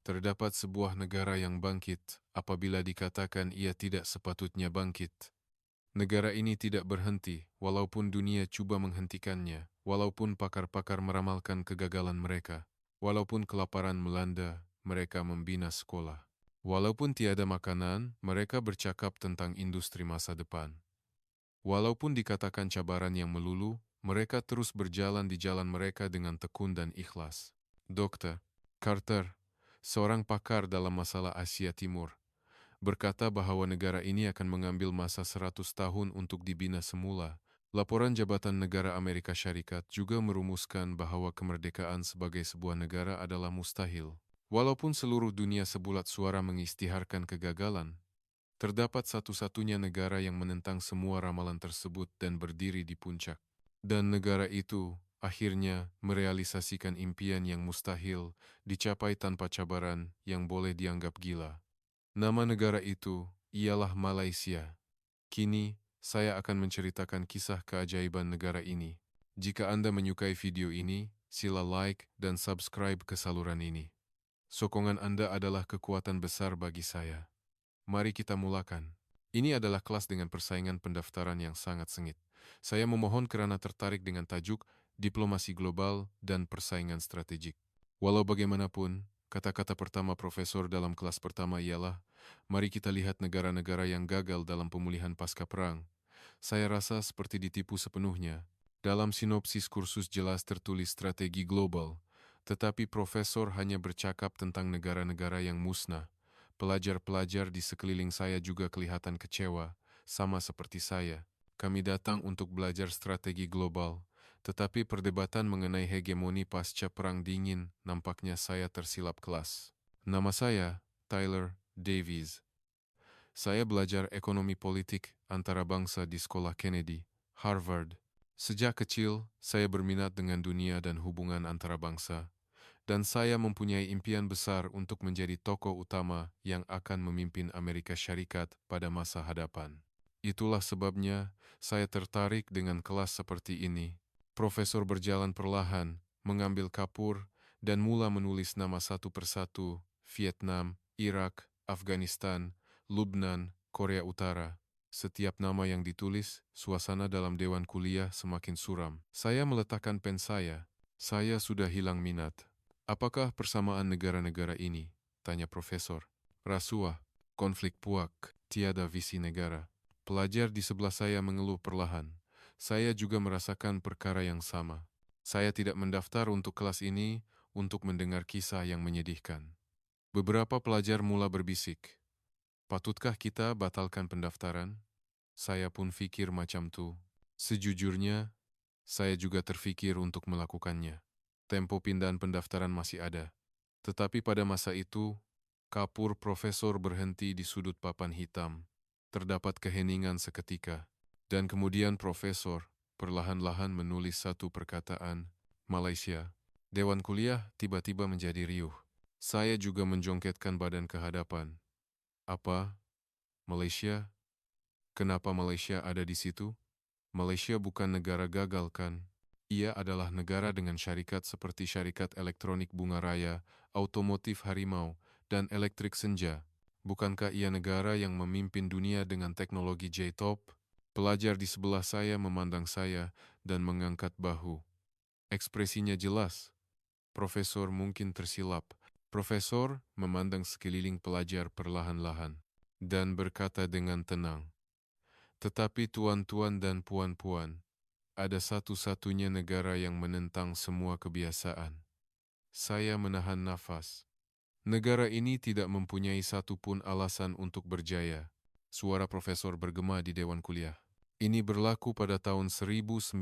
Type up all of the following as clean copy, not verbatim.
Terdapat sebuah negara yang bangkit apabila dikatakan ia tidak sepatutnya bangkit. Negara ini tidak berhenti, walaupun dunia cuba menghentikannya, walaupun pakar-pakar meramalkan kegagalan mereka, walaupun kelaparan melanda, mereka membina sekolah. Walaupun tiada makanan, mereka bercakap tentang industri masa depan. Walaupun dikatakan cabaran yang melulu, mereka terus berjalan di jalan mereka dengan tekun dan ikhlas. Dr. Carter, seorang pakar dalam masalah Asia Timur, berkata bahwa negara ini akan mengambil masa 100 tahun untuk dibina semula. Laporan Jabatan Negara Amerika Syarikat juga merumuskan bahwa kemerdekaan sebagai sebuah negara adalah mustahil. Walaupun seluruh dunia sebulat suara mengisytiharkan kegagalan, terdapat satu-satunya negara yang menentang semua ramalan tersebut dan berdiri di puncak. Dan negara itu akhirnya merealisasikan impian yang mustahil dicapai tanpa cabaran yang boleh dianggap gila. Nama negara itu ialah Malaysia. Kini, saya akan menceritakan kisah keajaiban negara ini. Jika Anda menyukai video ini, sila like dan subscribe ke saluran ini. Sokongan Anda adalah kekuatan besar bagi saya. Mari kita mulakan. Ini adalah kelas dengan persaingan pendaftaran yang sangat sengit. Saya memohon kerana tertarik dengan tajuk Diplomasi Global dan Persaingan Strategik. Walau bagaimanapun, kata-kata pertama profesor dalam kelas pertama ialah, mari kita lihat negara-negara yang gagal dalam pemulihan pasca perang. Saya rasa seperti ditipu sepenuhnya. Dalam sinopsis kursus jelas tertulis strategi global, tetapi profesor hanya bercakap tentang negara-negara yang musnah. Pelajar-pelajar di sekeliling saya juga kelihatan kecewa, sama seperti saya. Kami datang untuk belajar strategi global, tetapi perdebatan mengenai hegemoni pasca Perang Dingin nampaknya saya tersilap kelas. Nama saya Tyler Davies. Saya belajar ekonomi politik antarabangsa di Sekolah Kennedy, Harvard. Sejak kecil, saya berminat dengan dunia dan hubungan antarabangsa, dan saya mempunyai impian besar untuk menjadi tokoh utama yang akan memimpin Amerika Syarikat pada masa hadapan. Itulah sebabnya saya tertarik dengan kelas seperti ini. Profesor berjalan perlahan, mengambil kapur, dan mula menulis nama satu persatu, Vietnam, Irak, Afghanistan, Lubnan, Korea Utara. Setiap nama yang ditulis, suasana dalam dewan kuliah semakin suram. Saya meletakkan pen saya sudah hilang minat. Apakah persamaan negara-negara ini? Tanya profesor. Rasuah, konflik puak, tiada visi negara. Pelajar di sebelah saya mengeluh perlahan. Saya juga merasakan perkara yang sama. Saya tidak mendaftar untuk kelas ini untuk mendengar kisah yang menyedihkan. Beberapa pelajar mula berbisik. Patutkah kita batalkan pendaftaran? Saya pun fikir macam tu. Sejujurnya, saya juga terfikir untuk melakukannya. Tempo pindahan pendaftaran masih ada. Tetapi pada masa itu, kapur profesor berhenti di sudut papan hitam. Terdapat keheningan seketika. Dan kemudian profesor perlahan-lahan menulis satu perkataan, Malaysia. Dewan kuliah tiba-tiba menjadi riuh. Saya juga menjongketkan badan ke hadapan. Apa? Malaysia? Kenapa Malaysia ada di situ? Malaysia bukan negara gagal kan? Ia adalah negara dengan syarikat seperti syarikat elektronik Bunga Raya, otomotif Harimau, dan elektrik Senja. Bukankah ia negara yang memimpin dunia dengan teknologi J-Top? Pelajar di sebelah saya memandang saya dan mengangkat bahu. Ekspresinya jelas. Profesor mungkin tersilap. Profesor memandang sekeliling pelajar perlahan-lahan dan berkata dengan tenang, tetapi tuan-tuan dan puan-puan, ada satu-satunya negara yang menentang semua kebiasaan. Saya menahan nafas. Negara ini tidak mempunyai satu pun alasan untuk berjaya. Suara profesor bergema di dewan kuliah. Ini berlaku pada tahun 1957.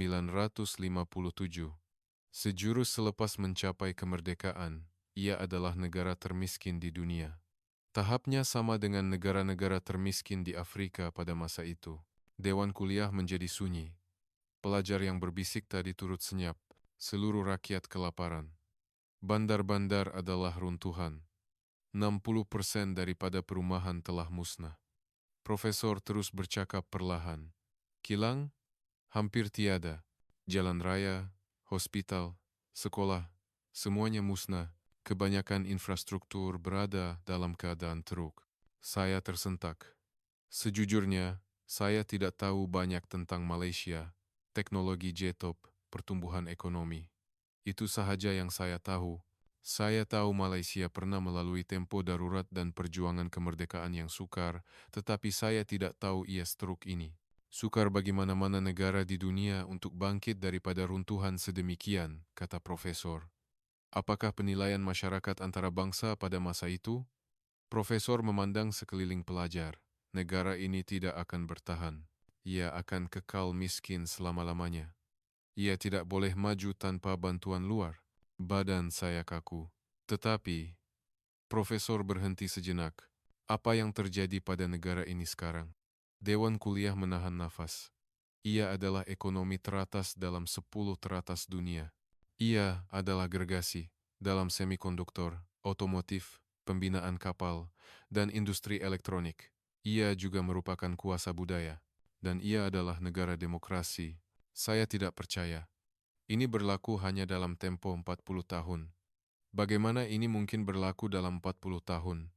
Sejurus selepas mencapai kemerdekaan, ia adalah negara termiskin di dunia. Tahapnya sama dengan negara-negara termiskin di Afrika pada masa itu. Dewan kuliah menjadi sunyi. Pelajar yang berbisik tadi turut senyap. Seluruh rakyat kelaparan. Bandar-bandar adalah runtuhan. 60% daripada perumahan telah musnah. Profesor terus bercakap perlahan. Kilang? Hampir tiada. Jalan raya, hospital, sekolah, semuanya musnah. Kebanyakan infrastruktur berada dalam keadaan teruk. Saya tersentak. Sejujurnya, saya tidak tahu banyak tentang Malaysia, teknologi J-Top, pertumbuhan ekonomi. Itu sahaja yang saya tahu. Saya tahu Malaysia pernah melalui tempo darurat dan perjuangan kemerdekaan yang sukar, tetapi saya tidak tahu ia teruk ini. Sukar bagi mana-mana negara di dunia untuk bangkit daripada runtuhan sedemikian, kata Profesor. Apakah penilaian masyarakat antarabangsa pada masa itu? Profesor memandang sekeliling pelajar. Negara ini tidak akan bertahan. Ia akan kekal miskin selama-lamanya. Ia tidak boleh maju tanpa bantuan luar. Badan saya kaku. Tetapi, Profesor berhenti sejenak. Apa yang terjadi pada negara ini sekarang? Dewan Kuliah menahan nafas. Ia adalah ekonomi teratas dalam 10 teratas dunia. Ia adalah gergasi dalam semikonduktor, otomotif, pembinaan kapal, dan industri elektronik. Ia juga merupakan kuasa budaya, dan ia adalah negara demokrasi. Saya tidak percaya. Ini berlaku hanya dalam tempo 40 tahun. Bagaimana ini mungkin berlaku dalam 40 tahun?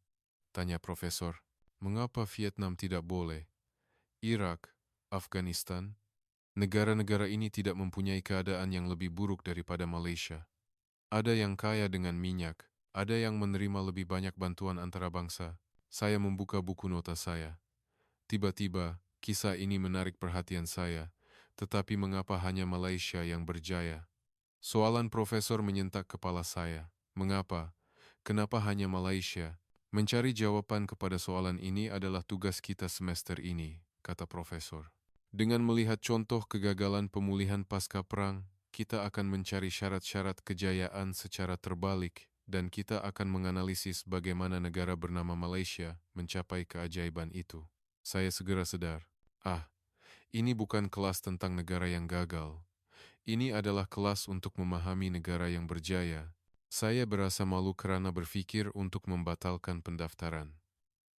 Tanya Profesor. Mengapa Vietnam tidak boleh? Irak, Afghanistan, negara-negara ini tidak mempunyai keadaan yang lebih buruk daripada Malaysia. Ada yang kaya dengan minyak, ada yang menerima lebih banyak bantuan antarabangsa. Saya membuka buku nota saya. Tiba-tiba, kisah ini menarik perhatian saya. Tetapi mengapa hanya Malaysia yang berjaya? Soalan Profesor menyentak kepala saya. Mengapa? Kenapa hanya Malaysia? Mencari jawaban kepada soalan ini adalah tugas kita semester ini, kata Profesor. Dengan melihat contoh kegagalan pemulihan pasca perang, kita akan mencari syarat-syarat kejayaan secara terbalik dan kita akan menganalisis bagaimana negara bernama Malaysia mencapai keajaiban itu. Saya segera sadar. Ini bukan kelas tentang negara yang gagal. Ini adalah kelas untuk memahami negara yang berjaya. Saya berasa malu karena berpikir untuk membatalkan pendaftaran.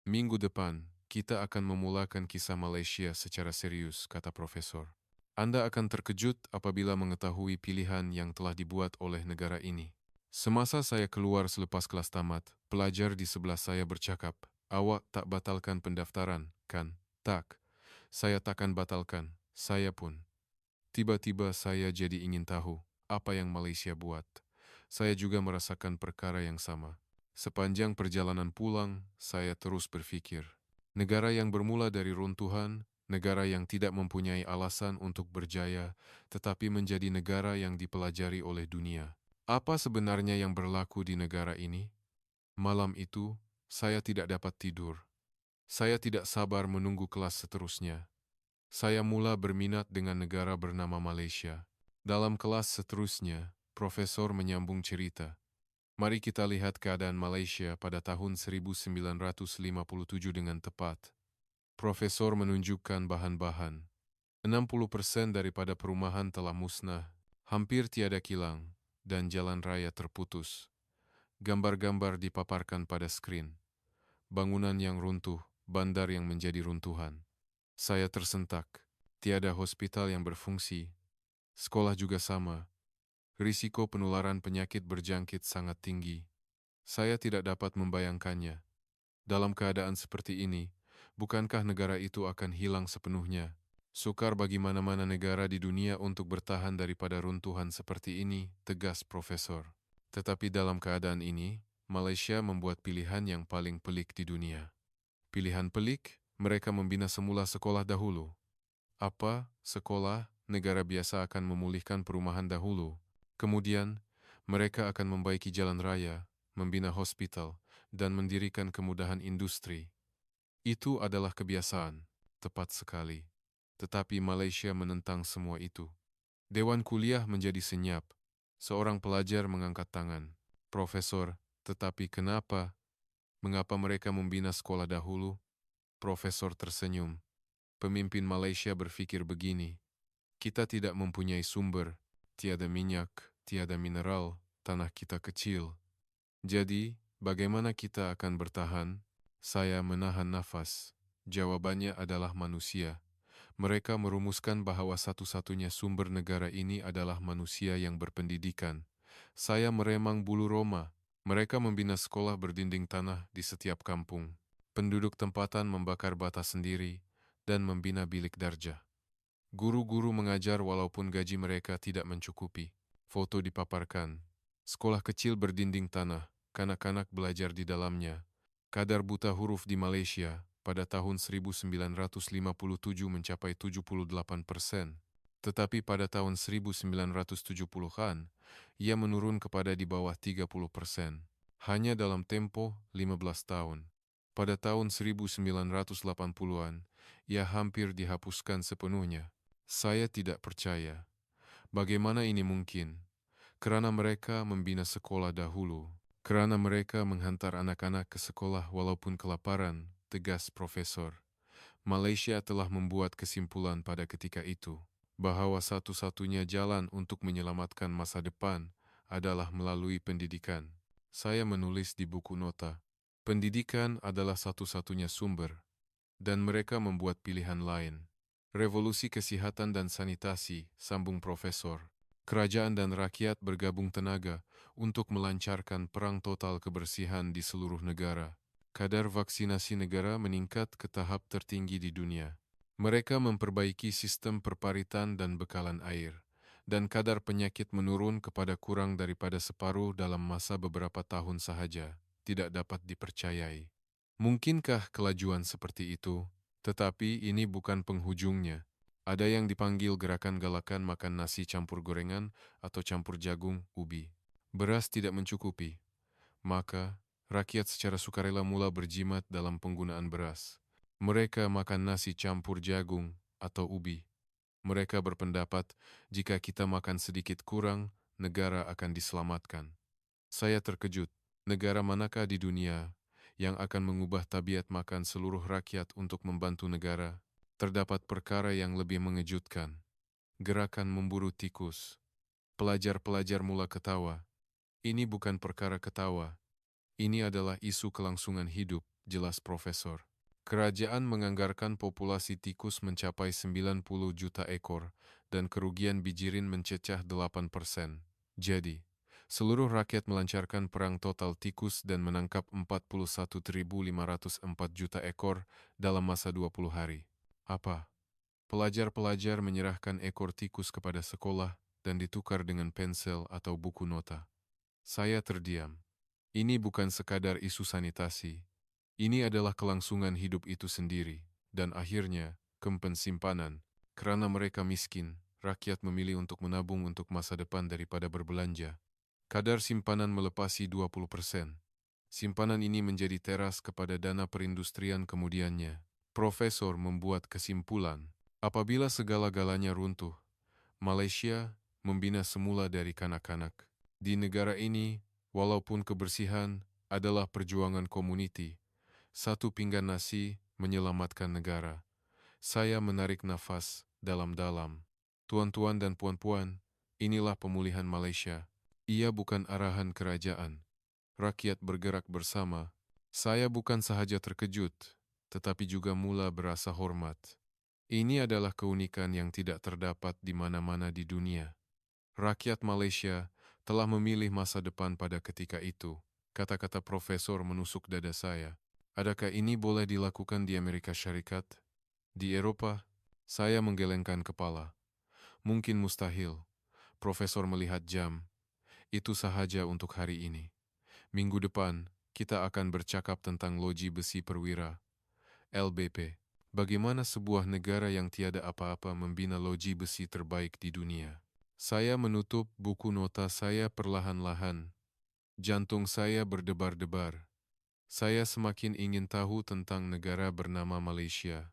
Minggu depan, kita akan memulakan kisah Malaysia secara serius, kata Profesor. Anda akan terkejut apabila mengetahui pilihan yang telah dibuat oleh negara ini. Semasa saya keluar selepas kelas tamat, pelajar di sebelah saya bercakap, "Awak tak batalkan pendaftaran, kan?" "Tak, saya takkan batalkan, saya pun." Tiba-tiba saya jadi ingin tahu apa yang Malaysia buat. Saya juga merasakan perkara yang sama. Sepanjang perjalanan pulang, saya terus berpikir. Negara yang bermula dari runtuhan, negara yang tidak mempunyai alasan untuk berjaya, tetapi menjadi negara yang dipelajari oleh dunia. Apa sebenarnya yang berlaku di negara ini? Malam itu, saya tidak dapat tidur. Saya tidak sabar menunggu kelas seterusnya. Saya mula berminat dengan negara bernama Malaysia. Dalam kelas seterusnya, Profesor menyambung cerita. Mari kita lihat keadaan Malaysia pada tahun 1957 dengan tepat. Profesor menunjukkan bahan-bahan. 60% daripada perumahan telah musnah, hampir tiada kilang, dan jalan raya terputus. Gambar-gambar dipaparkan pada skrin. Bangunan yang runtuh, bandar yang menjadi runtuhan. Saya tersentak. Tiada hospital yang berfungsi. Sekolah juga sama. Risiko penularan penyakit berjangkit sangat tinggi. Saya tidak dapat membayangkannya. Dalam keadaan seperti ini, bukankah negara itu akan hilang sepenuhnya? Sukar bagi mana-mana negara di dunia untuk bertahan daripada runtuhan seperti ini, tegas Profesor. Tetapi dalam keadaan ini, Malaysia membuat pilihan yang paling pelik di dunia. Pilihan pelik, mereka membina semula sekolah dahulu. Apa? Sekolah, negara biasa akan memulihkan perumahan dahulu. Kemudian, mereka akan membaiki jalan raya, membina hospital, dan mendirikan kemudahan industri. Itu adalah kebiasaan, tepat sekali. Tetapi Malaysia menentang semua itu. Dewan kuliah menjadi senyap. Seorang pelajar mengangkat tangan. Profesor, tetapi kenapa? Mengapa mereka membina sekolah dahulu? Profesor tersenyum. Pemimpin Malaysia berpikir begini. Kita tidak mempunyai sumber, tiada minyak, tiada mineral, tanah kita kecil. Jadi, bagaimana kita akan bertahan? Saya menahan nafas. Jawabannya adalah manusia. Mereka merumuskan bahwa satu-satunya sumber negara ini adalah manusia yang berpendidikan. Saya meremang bulu roma. Mereka membina sekolah berdinding tanah di setiap kampung. Penduduk tempatan membakar bata sendiri dan membina bilik darjah. Guru-guru mengajar walaupun gaji mereka tidak mencukupi. Foto dipaparkan. Sekolah kecil berdinding tanah, kanak-kanak belajar di dalamnya. Kadar buta huruf di Malaysia pada tahun 1957 mencapai 78%. Tetapi pada tahun 1970-an, ia menurun kepada di bawah 30%. Hanya dalam tempo 15 tahun. Pada tahun 1980-an, ia hampir dihapuskan sepenuhnya. Saya tidak percaya. Bagaimana ini mungkin? Kerana mereka membina sekolah dahulu. Kerana mereka menghantar anak-anak ke sekolah walaupun kelaparan, tegas Profesor. Malaysia telah membuat kesimpulan pada ketika itu bahwa satu-satunya jalan untuk menyelamatkan masa depan adalah melalui pendidikan. Saya menulis di buku nota, pendidikan adalah satu-satunya sumber, dan mereka membuat pilihan lain. Revolusi kesihatan dan sanitasi, sambung Profesor. Kerajaan dan rakyat bergabung tenaga untuk melancarkan perang total kebersihan di seluruh negara. Kadar vaksinasi negara meningkat ke tahap tertinggi di dunia. Mereka memperbaiki sistem perparitan dan bekalan air, dan kadar penyakit menurun kepada kurang daripada separuh dalam masa beberapa tahun sahaja. Tidak dapat dipercayai. Mungkinkah kelajuan seperti itu? Tetapi ini bukan penghujungnya. Ada yang dipanggil gerakan galakan makan nasi campur gorengan atau campur jagung, ubi. Beras tidak mencukupi. Maka, rakyat secara sukarela mula berjimat dalam penggunaan beras. Mereka makan nasi campur jagung atau ubi. Mereka berpendapat, jika kita makan sedikit kurang, negara akan diselamatkan. Saya terkejut. Negara manakah di dunia yang akan mengubah tabiat makan seluruh rakyat untuk membantu negara? Terdapat perkara yang lebih mengejutkan. Gerakan memburu tikus. Pelajar-pelajar mula ketawa. Ini bukan perkara ketawa. Ini adalah isu kelangsungan hidup, jelas Profesor. Kerajaan menganggarkan populasi tikus mencapai 90 juta ekor dan kerugian bijirin mencecah 8%. Jadi, seluruh rakyat melancarkan perang total tikus dan menangkap 41.504 juta ekor dalam masa 20 hari. Apa? Pelajar-pelajar menyerahkan ekor tikus kepada sekolah dan ditukar dengan pensel atau buku nota. Saya terdiam. Ini bukan sekadar isu sanitasi. Ini adalah kelangsungan hidup itu sendiri. Dan akhirnya, simpanan. Kerana mereka miskin, rakyat memilih untuk menabung untuk masa depan daripada berbelanja. Kadar simpanan melepasi 20%. Simpanan ini menjadi teras kepada dana perindustrian kemudiannya. Profesor membuat kesimpulan, apabila segala-galanya runtuh, Malaysia membina semula dari kanak-kanak. Di negara ini, walaupun kebersihan adalah perjuangan komuniti, satu pinggan nasi menyelamatkan negara. Saya menarik nafas dalam-dalam. Tuan-tuan dan puan-puan, inilah pemulihan Malaysia. Ia bukan arahan kerajaan. Rakyat bergerak bersama. Saya bukan sahaja terkejut, tetapi juga mula berasa hormat. Ini adalah keunikan yang tidak terdapat di mana-mana di dunia. Rakyat Malaysia telah memilih masa depan pada ketika itu. Kata-kata Profesor menusuk dada saya. Adakah ini boleh dilakukan di Amerika Syarikat? Di Eropa? Saya menggelengkan kepala. Mungkin mustahil. Profesor melihat jam. Itu sahaja untuk hari ini. Minggu depan, kita akan bercakap tentang Loji Besi Perwira, LBP. Bagaimana sebuah negara yang tiada apa-apa membina loji besi terbaik di dunia. Saya menutup buku nota saya perlahan-lahan. Jantung saya berdebar-debar. Saya semakin ingin tahu tentang negara bernama Malaysia.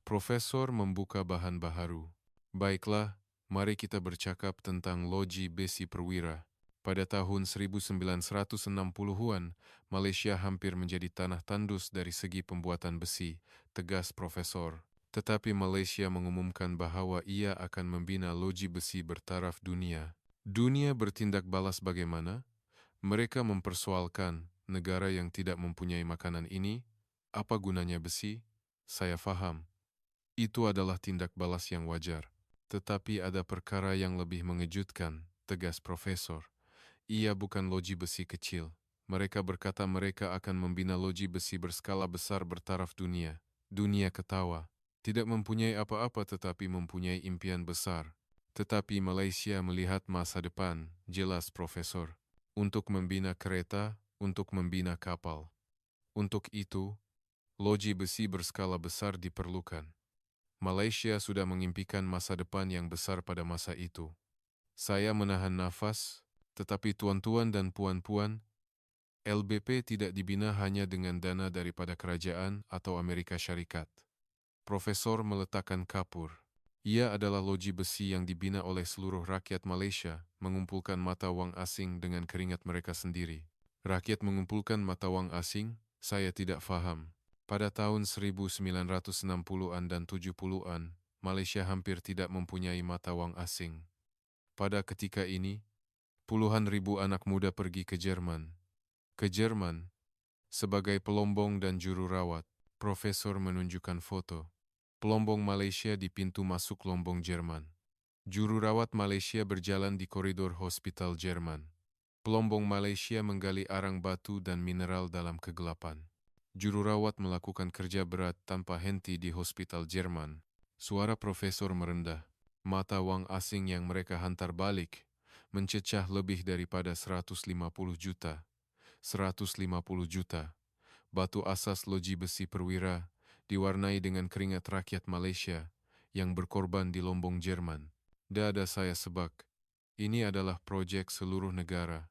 Profesor membuka bahan baharu. Baiklah, mari kita bercakap tentang Loji Besi Perwira. Pada tahun 1960-an, Malaysia hampir menjadi tanah tandus dari segi pembuatan besi, tegas Profesor. Tetapi Malaysia mengumumkan bahawa ia akan membina loji besi bertaraf dunia. Dunia bertindak balas bagaimana? Mereka mempersoalkan negara yang tidak mempunyai makanan ini, apa gunanya besi? Saya faham. Itu adalah tindak balas yang wajar. Tetapi ada perkara yang lebih mengejutkan, tegas Profesor. Ia bukan loji besi kecil. Mereka berkata mereka akan membina loji besi berskala besar bertaraf dunia. Dunia ketawa. Tidak mempunyai apa-apa tetapi mempunyai impian besar. Tetapi Malaysia melihat masa depan, jelas Profesor. Untuk membina kereta, untuk membina kapal. Untuk itu, loji besi berskala besar diperlukan. Malaysia sudah mengimpikan masa depan yang besar pada masa itu. Saya menahan nafas, tetapi tuan-tuan dan puan-puan, LBP tidak dibina hanya dengan dana daripada kerajaan atau Amerika Syarikat. Profesor meletakkan kapur. Ia adalah loji besi yang dibina oleh seluruh rakyat Malaysia, mengumpulkan mata wang asing dengan keringat mereka sendiri. Rakyat mengumpulkan mata wang asing, saya tidak faham. Pada tahun 1960-an dan 70-an, Malaysia hampir tidak mempunyai mata wang asing. Pada ketika ini, puluhan ribu anak muda pergi ke Jerman. Ke Jerman, sebagai pelombong dan juru rawat. Profesor menunjukkan foto. Pelombong Malaysia di pintu masuk Lombong Jerman. Juru rawat Malaysia berjalan di koridor hospital Jerman. Pelombong Malaysia menggali arang batu dan mineral dalam kegelapan. Juru rawat melakukan kerja berat tanpa henti di hospital Jerman. Suara profesor merendah. Mata wang asing yang mereka hantar balik mencecah lebih daripada 150 juta. 150 juta. Batu asas loji besi perwira diwarnai dengan keringat rakyat Malaysia yang berkorban di Lombong Jerman. Dada saya sebak. Ini adalah proyek seluruh negara.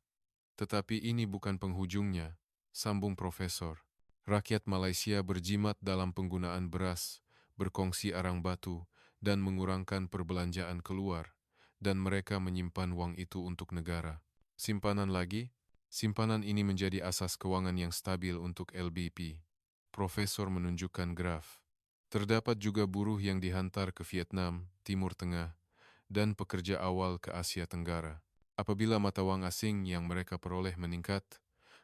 Tetapi ini bukan penghujungnya, sambung Profesor. Rakyat Malaysia berjimat dalam penggunaan beras, berkongsi arang batu, dan mengurangkan perbelanjaan keluar, dan mereka menyimpan wang itu untuk negara. Simpanan lagi? Simpanan ini menjadi asas keuangan yang stabil untuk LBP. Profesor menunjukkan graf. Terdapat juga buruh yang dihantar ke Vietnam, Timur Tengah, dan pekerja awal ke Asia Tenggara. Apabila mata wang asing yang mereka peroleh meningkat,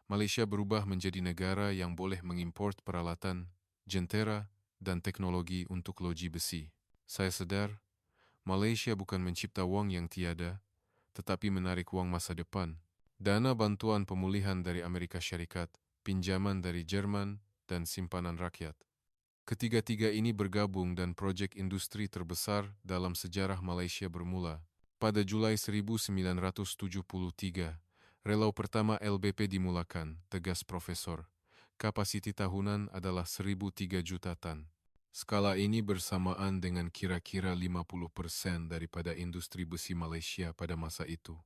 Malaysia berubah menjadi negara yang boleh mengimport peralatan, jentera, dan teknologi untuk loji besi. Saya sadar, Malaysia bukan mencipta wang yang tiada, tetapi menarik wang masa depan. Dana bantuan pemulihan dari Amerika Syarikat, pinjaman dari Jerman, dan simpanan rakyat. Ketiga-tiga ini bergabung dan proyek industri terbesar dalam sejarah Malaysia bermula. Pada Julai 1973, relau pertama LBP dimulakan, tegas Profesor. Kapasiti tahunan adalah 1.003 juta tan. Skala ini bersamaan dengan kira-kira 50% daripada industri besi Malaysia pada masa itu.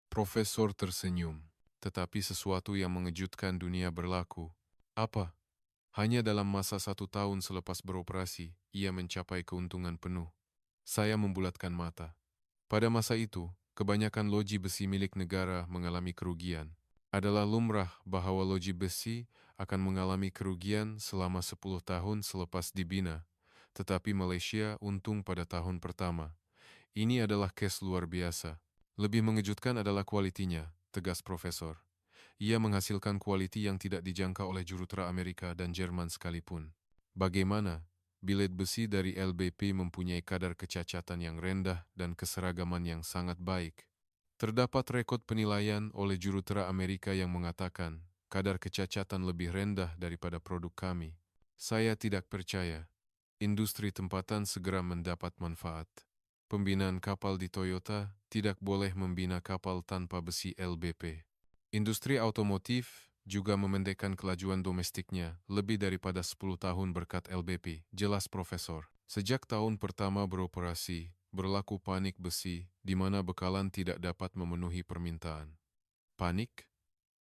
Profesor tersenyum, tetapi sesuatu yang mengejutkan dunia berlaku. Apa? Hanya dalam masa 1 tahun selepas beroperasi, ia mencapai keuntungan penuh. Saya membulatkan mata. Pada masa itu, kebanyakan loji besi milik negara mengalami kerugian. Adalah lumrah bahwa loji besi akan mengalami kerugian selama 10 tahun selepas dibina, tetapi Malaysia untung pada tahun pertama. Ini adalah case luar biasa. Lebih mengejutkan adalah kualitinya, tegas Profesor. Ia menghasilkan kualiti yang tidak dijangka oleh jurutera Amerika dan Jerman sekalipun. Bagaimana? Bilet besi dari LBP mempunyai kadar kecacatan yang rendah dan keseragaman yang sangat baik. Terdapat rekod penilaian oleh jurutera Amerika yang mengatakan kadar kecacatan lebih rendah daripada produk kami. Saya tidak percaya. Industri tempatan segera mendapat manfaat. Pembinaan kapal di Toyota tidak boleh membina kapal tanpa besi LBP. Industri otomotif juga memendekkan kelajuan domestiknya lebih daripada 10 tahun berkat LBP, jelas Profesor. Sejak tahun pertama beroperasi, berlaku panik besi di mana bekalan tidak dapat memenuhi permintaan. Panik?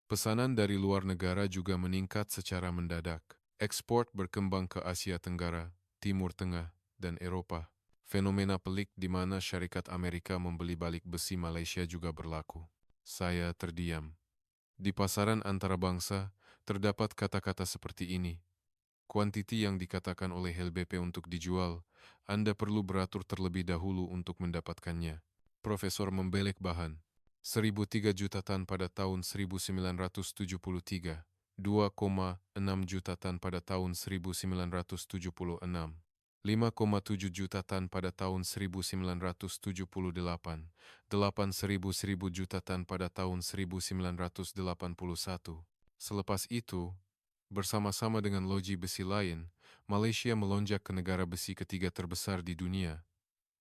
Pesanan dari luar negara juga meningkat secara mendadak. Ekspor berkembang ke Asia Tenggara, Timur Tengah, dan Eropa. Fenomena pelik di mana syarikat Amerika membeli balik besi Malaysia juga berlaku. Saya terdiam. Di pasaran antarabangsa, terdapat kata-kata seperti ini. Kuantiti yang dikatakan oleh LBP untuk dijual, Anda perlu beratur terlebih dahulu untuk mendapatkannya. Profesor membelek bahan. 1.003 juta tan pada tahun 1973, 2,6 juta tan pada tahun 1976. 5,7 juta tan pada tahun 1978, 8.100 juta tan pada tahun 1981. Selepas itu, bersama-sama dengan loji besi lain, Malaysia melonjak ke negara besi ketiga terbesar di dunia.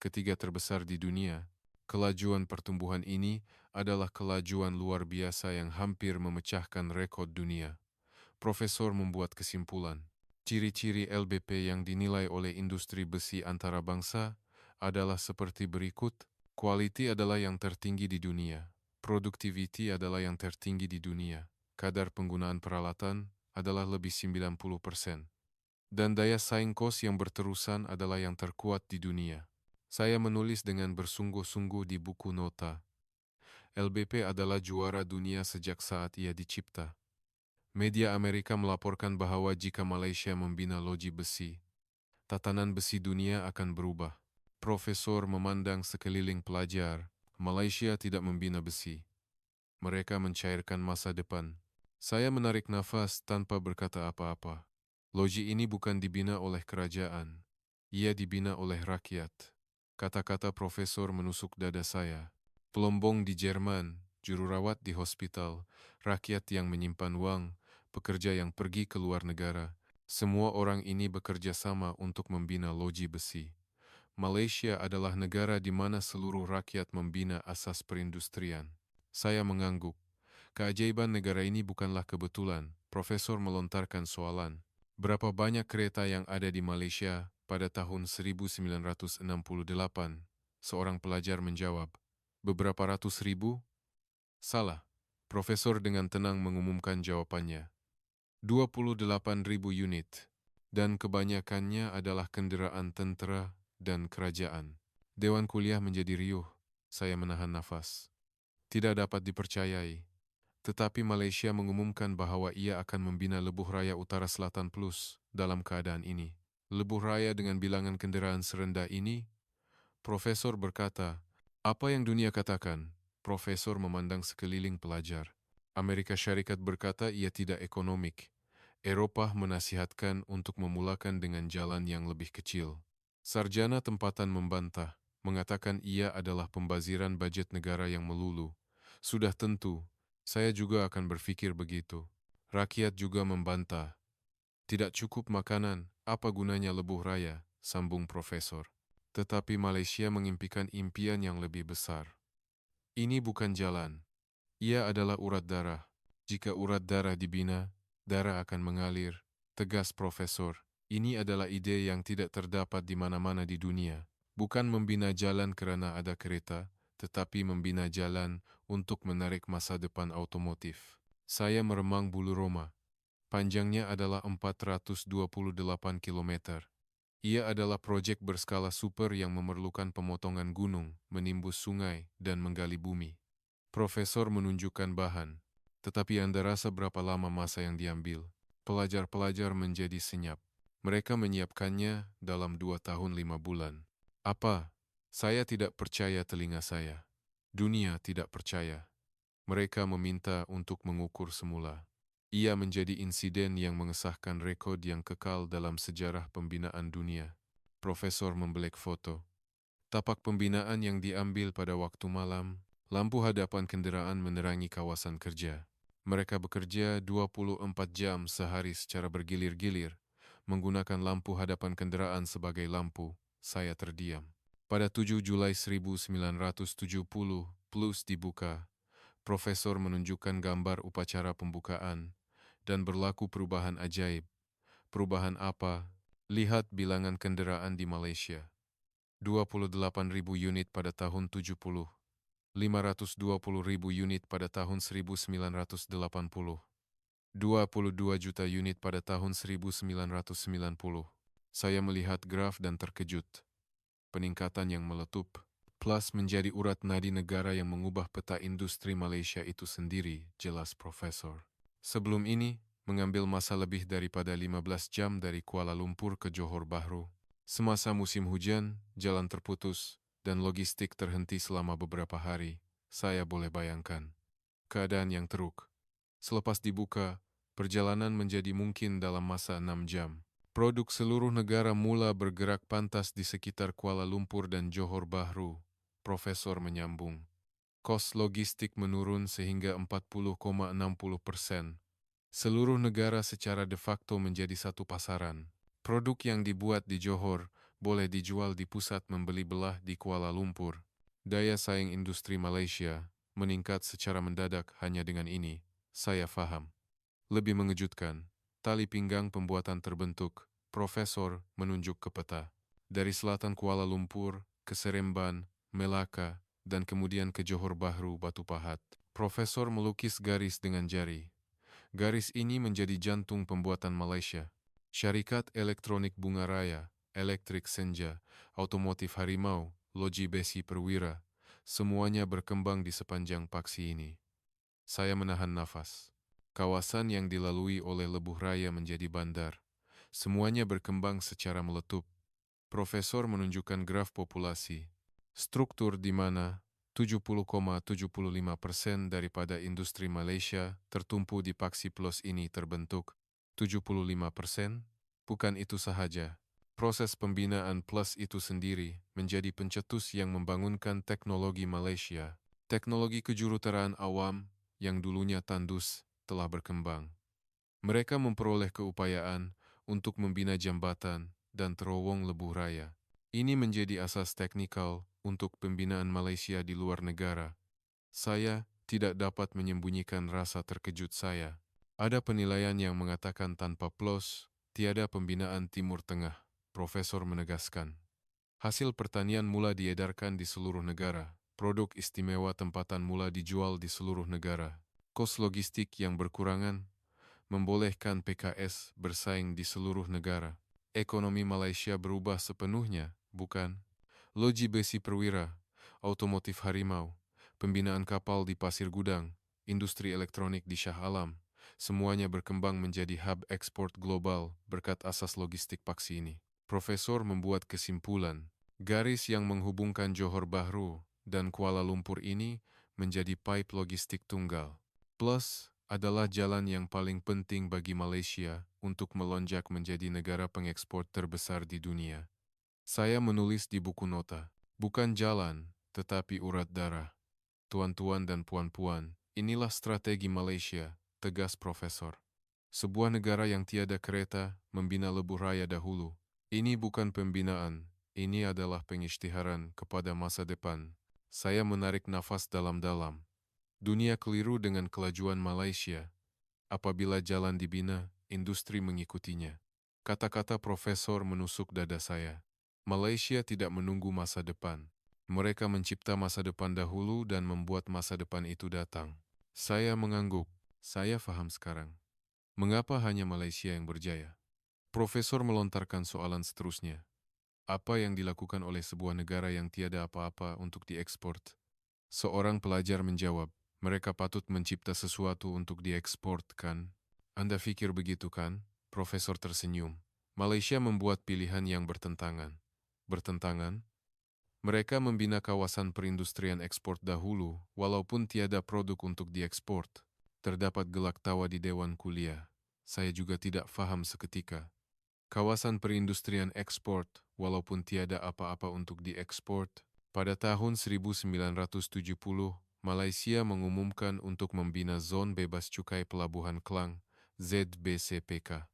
Ketiga terbesar di dunia. Kelajuan pertumbuhan ini adalah kelajuan luar biasa yang hampir memecahkan rekod dunia. Profesor membuat kesimpulan. Ciri-ciri LBP yang dinilai oleh industri besi antarabangsa adalah seperti berikut. Quality adalah yang tertinggi di dunia. Productivity adalah yang tertinggi di dunia. Kadar penggunaan peralatan adalah lebih 90%. Dan daya saing kos yang berterusan adalah yang terkuat di dunia. Saya menulis dengan bersungguh-sungguh di buku nota. LBP adalah juara dunia sejak saat ia dicipta. Media Amerika melaporkan bahwa jika Malaysia membina loji besi, tatanan besi dunia akan berubah. Profesor memandang sekeliling pelajar. Malaysia tidak membina besi. Mereka mencairkan masa depan. Saya menarik nafas tanpa berkata apa-apa. Loji ini bukan dibina oleh kerajaan. Ia dibina oleh rakyat. Kata-kata profesor menusuk dada saya. Pelombong di Jerman, jururawat di hospital, rakyat yang menyimpan uang, pekerja yang pergi ke luar negara. Semua orang ini bekerja sama untuk membina loji besi. Malaysia adalah negara di mana seluruh rakyat membina asas perindustrian. Saya mengangguk. Keajaiban negara ini bukanlah kebetulan. Profesor melontarkan soalan. Berapa banyak kereta yang ada di Malaysia pada tahun 1968? Seorang pelajar menjawab. Beberapa ratus ribu? Salah. Profesor dengan tenang mengumumkan jawabannya. 28.000 unit. Dan kebanyakannya adalah kenderaan tentera dan kerajaan. Dewan kuliah menjadi riuh. Saya menahan nafas. Tidak dapat dipercayai. Tetapi Malaysia mengumumkan bahwa ia akan membina Lebuh Raya Utara Selatan Plus dalam keadaan ini. Lebuh Raya dengan bilangan kenderaan serendah ini? Profesor berkata, apa yang dunia katakan? Profesor memandang sekeliling pelajar. Amerika Syarikat berkata ia tidak ekonomik. Eropah menasihatkan untuk memulakan dengan jalan yang lebih kecil. Sarjana tempatan membantah, mengatakan ia adalah pembaziran bajet negara yang melulu. Sudah tentu, saya juga akan berpikir begitu. Rakyat juga membantah. Tidak cukup makanan, apa gunanya lebuh raya, sambung profesor. Tetapi Malaysia mengimpikan impian yang lebih besar. Ini bukan jalan. Ia adalah urat darah. Jika urat darah dibina, darah akan mengalir. Tegas profesor. Ini adalah ide yang tidak terdapat di mana-mana di dunia. Bukan membina jalan kerana ada kereta, tetapi membina jalan untuk menarik masa depan otomotif. Saya meremang bulu roma. Panjangnya adalah 428 km. Ia adalah proyek berskala super yang memerlukan pemotongan gunung, menimbus sungai, dan menggali bumi. Profesor menunjukkan bahan. Tetapi Anda rasa berapa lama masa yang diambil? Pelajar-pelajar menjadi senyap. Mereka menyiapkannya dalam 2 tahun 5 bulan. Apa? Saya tidak percaya telinga saya. Dunia tidak percaya. Mereka meminta untuk mengukur semula. Ia menjadi insiden yang mengesahkan rekod yang kekal dalam sejarah pembinaan dunia. Profesor membelek foto. Tapak pembinaan yang diambil pada waktu malam, lampu hadapan kenderaan menerangi kawasan kerja. Mereka bekerja 24 jam sehari secara bergilir-gilir, menggunakan lampu hadapan kenderaan sebagai lampu. Saya terdiam. Pada 7 Julai 1970, plus dibuka, Profesor menunjukkan gambar upacara pembukaan, dan berlaku perubahan ajaib. Perubahan apa? Lihat bilangan kenderaan di Malaysia. 28.000 unit pada tahun 70, 520.000 unit pada tahun 1980, 22 juta unit pada tahun 1990. Saya melihat graf dan terkejut. Peningkatan yang meletup. Plus menjadi urat nadi negara yang mengubah peta industri Malaysia itu sendiri, jelas Profesor. Sebelum ini, mengambil masa lebih daripada 15 jam dari Kuala Lumpur ke Johor Bahru. Semasa musim hujan, jalan terputus, dan logistik terhenti selama beberapa hari. Saya boleh bayangkan. Keadaan yang teruk. Selepas dibuka, perjalanan menjadi mungkin dalam masa 6 jam. Produk seluruh negara mula bergerak pantas di sekitar Kuala Lumpur dan Johor Bahru. Profesor menyambung. Kos logistik menurun sehingga 40,60%. Seluruh negara secara de facto menjadi satu pasaran. Produk yang dibuat di Johor boleh dijual di pusat membeli belah di Kuala Lumpur. Daya saing industri Malaysia meningkat secara mendadak hanya dengan ini. Saya faham. Lebih mengejutkan, tali pinggang pembuatan terbentuk. Profesor menunjuk ke peta. Dari selatan Kuala Lumpur ke Seremban, Melaka, dan kemudian ke Johor Bahru, Batu Pahat. Profesor melukis garis dengan jari. Garis ini menjadi jantung pembuatan Malaysia. Syarikat Elektronik Bunga Raya, Elektrik Senja, Otomotif Harimau, Loji Besi Perwira, semuanya berkembang di sepanjang paksi ini. Saya menahan nafas. Kawasan yang dilalui oleh Lebuh Raya menjadi bandar. Semuanya berkembang secara meletup. Profesor menunjukkan graf populasi. Struktur di mana 70,75% daripada industri Malaysia tertumpu di Paksi Plus ini terbentuk. 75%? Bukan itu sahaja. Proses pembinaan Plus itu sendiri menjadi pencetus yang membangunkan teknologi Malaysia. Teknologi kejuruteraan awam yang dulunya tandus telah berkembang. Mereka memperoleh keupayaan untuk membina jambatan dan terowong Lebuh Raya. Ini menjadi asas teknikal untuk pembinaan Malaysia di luar negara. Saya tidak dapat menyembunyikan rasa terkejut saya. Ada penilaian yang mengatakan tanpa PLOS, tiada pembinaan Timur Tengah, Profesor menegaskan. Hasil pertanian mula diedarkan di seluruh negara. Produk istimewa tempatan mula dijual di seluruh negara. Kos logistik yang berkurangan membolehkan PKS bersaing di seluruh negara. Ekonomi Malaysia berubah sepenuhnya, bukan? Loji Besi Perwira, Otomotif Harimau, pembinaan kapal di Pasir Gudang, industri elektronik di Shah Alam, semuanya berkembang menjadi hub ekspor global berkat asas logistik paksi ini. Profesor membuat kesimpulan, garis yang menghubungkan Johor Bahru dan Kuala Lumpur ini menjadi pipe logistik tunggal. Plus, adalah jalan yang paling penting bagi Malaysia untuk melonjak menjadi negara pengekspor terbesar di dunia. Saya menulis di buku nota, bukan jalan, tetapi urat darah. Tuan-tuan dan puan-puan, inilah strategi Malaysia, tegas Profesor. Sebuah negara yang tiada kereta membina Lebuh Raya dahulu. Ini bukan pembinaan, ini adalah pengisytiharan kepada masa depan. Saya menarik nafas dalam-dalam. Dunia keliru dengan kelajuan Malaysia. Apabila jalan dibina, industri mengikutinya. Kata-kata profesor menusuk dada saya. Malaysia tidak menunggu masa depan. Mereka mencipta masa depan dahulu dan membuat masa depan itu datang. Saya mengangguk. Saya faham sekarang. Mengapa hanya Malaysia yang berjaya? Profesor melontarkan soalan seterusnya. Apa yang dilakukan oleh sebuah negara yang tiada apa-apa untuk diekspor? Seorang pelajar menjawab, mereka patut mencipta sesuatu untuk diekspor, kan? Anda pikir begitu, kan? Profesor tersenyum. Malaysia membuat pilihan yang bertentangan. Bertentangan? Mereka membina kawasan perindustrian ekspor dahulu, walaupun tiada produk untuk diekspor. Terdapat gelak tawa di Dewan Kuliah. Saya juga tidak faham seketika. Kawasan perindustrian ekspor, walaupun tiada apa-apa untuk diekspor. Pada tahun 1970, Malaysia mengumumkan untuk membina Zon Bebas Cukai Pelabuhan Klang, ZBCPK.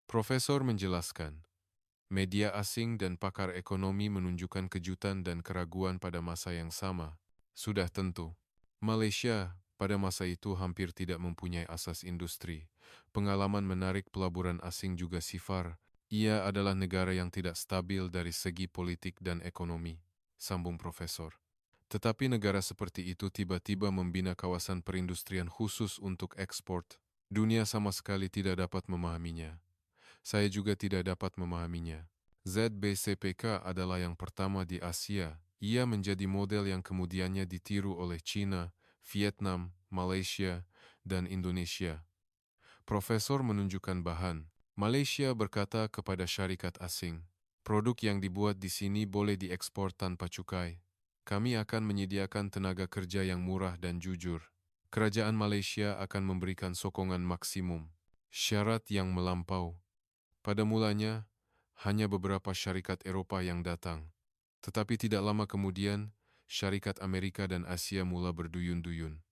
Profesor menjelaskan, media asing dan pakar ekonomi menunjukkan kejutan dan keraguan pada masa yang sama. Sudah tentu, Malaysia pada masa itu hampir tidak mempunyai asas industri. Pengalaman menarik pelaburan asing juga sifar. Ia adalah negara yang tidak stabil dari segi politik dan ekonomi, sambung Profesor. Tetapi negara seperti itu tiba-tiba membina kawasan perindustrian khusus untuk ekspor. Dunia sama sekali tidak dapat memahaminya. Saya juga tidak dapat memahaminya. ZBCPK adalah yang pertama di Asia. Ia menjadi model yang kemudiannya ditiru oleh China, Vietnam, Malaysia, dan Indonesia. Profesor menunjukkan bahan. Malaysia berkata kepada syarikat asing, produk yang dibuat di sini boleh diekspor tanpa cukai. Kami akan menyediakan tenaga kerja yang murah dan jujur. Kerajaan Malaysia akan memberikan sokongan maksimum. Syarat yang melampau. Pada mulanya, hanya beberapa syarikat Eropah yang datang. Tetapi tidak lama kemudian, syarikat Amerika dan Asia mula berduyun-duyun.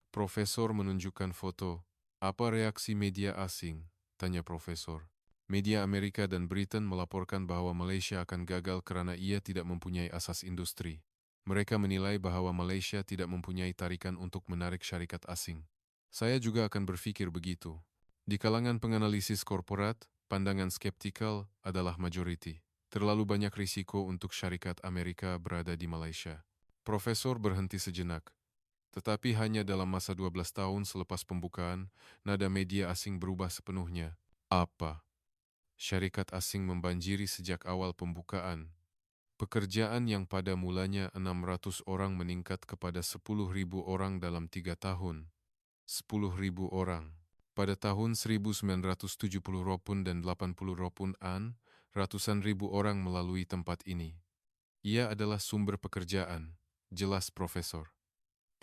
Profesor menunjukkan foto. Apa reaksi media asing? Tanya Profesor. Media Amerika dan Britain melaporkan bahwa Malaysia akan gagal karena ia tidak mempunyai asas industri. Mereka menilai bahwa Malaysia tidak mempunyai tarikan untuk menarik syarikat asing. Saya juga akan berpikir begitu. Di kalangan penganalisis korporat, pandangan skeptikal adalah majoriti. Terlalu banyak risiko untuk syarikat Amerika berada di Malaysia. Profesor berhenti sejenak. Tetapi hanya dalam masa 12 tahun selepas pembukaan, nada media asing berubah sepenuhnya. Apa? Syarikat asing membanjiri sejak awal pembukaan. Pekerjaan yang pada mulanya 600 orang meningkat kepada 10.000 orang dalam 3 tahun. 10.000 orang. Pada tahun 1970 Ropun dan 80 Ropun An, ratusan ribu orang melalui tempat ini. Ia adalah sumber pekerjaan, jelas Profesor.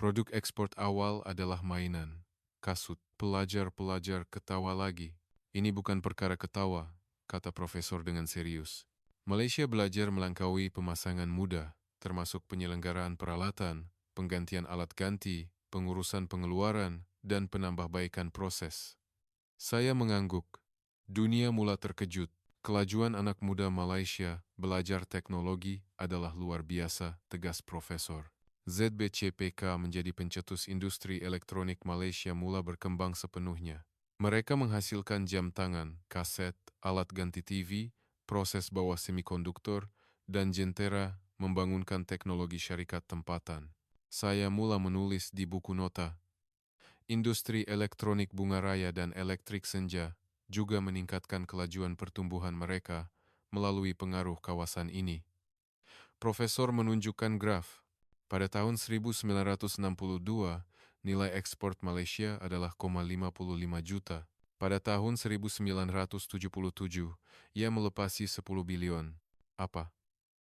Produk ekspor awal adalah mainan, kasut. Pelajar-pelajar ketawa lagi. Ini bukan perkara ketawa, kata Profesor dengan serius. Malaysia belajar melangkaui pemasangan mudah, termasuk penyelenggaraan peralatan, penggantian alat ganti, pengurusan pengeluaran, dan penambahbaikan proses. Saya mengangguk. Dunia mula terkejut. Kelajuan anak muda Malaysia belajar teknologi adalah luar biasa, tegas Profesor. ZBCPK menjadi pencetus industri elektronik Malaysia mula berkembang sepenuhnya. Mereka menghasilkan jam tangan, kaset, alat ganti TV, proses bawah semikonduktor, dan jentera membangunkan teknologi syarikat tempatan. Saya mula menulis di buku nota. Industri elektronik bunga raya dan elektrik senja juga meningkatkan kelajuan pertumbuhan mereka melalui pengaruh kawasan ini. Profesor menunjukkan graf. Pada tahun 1962, nilai ekspor Malaysia adalah 0,55 juta. Pada tahun 1977, ia melepasi 10 bilion. Apa?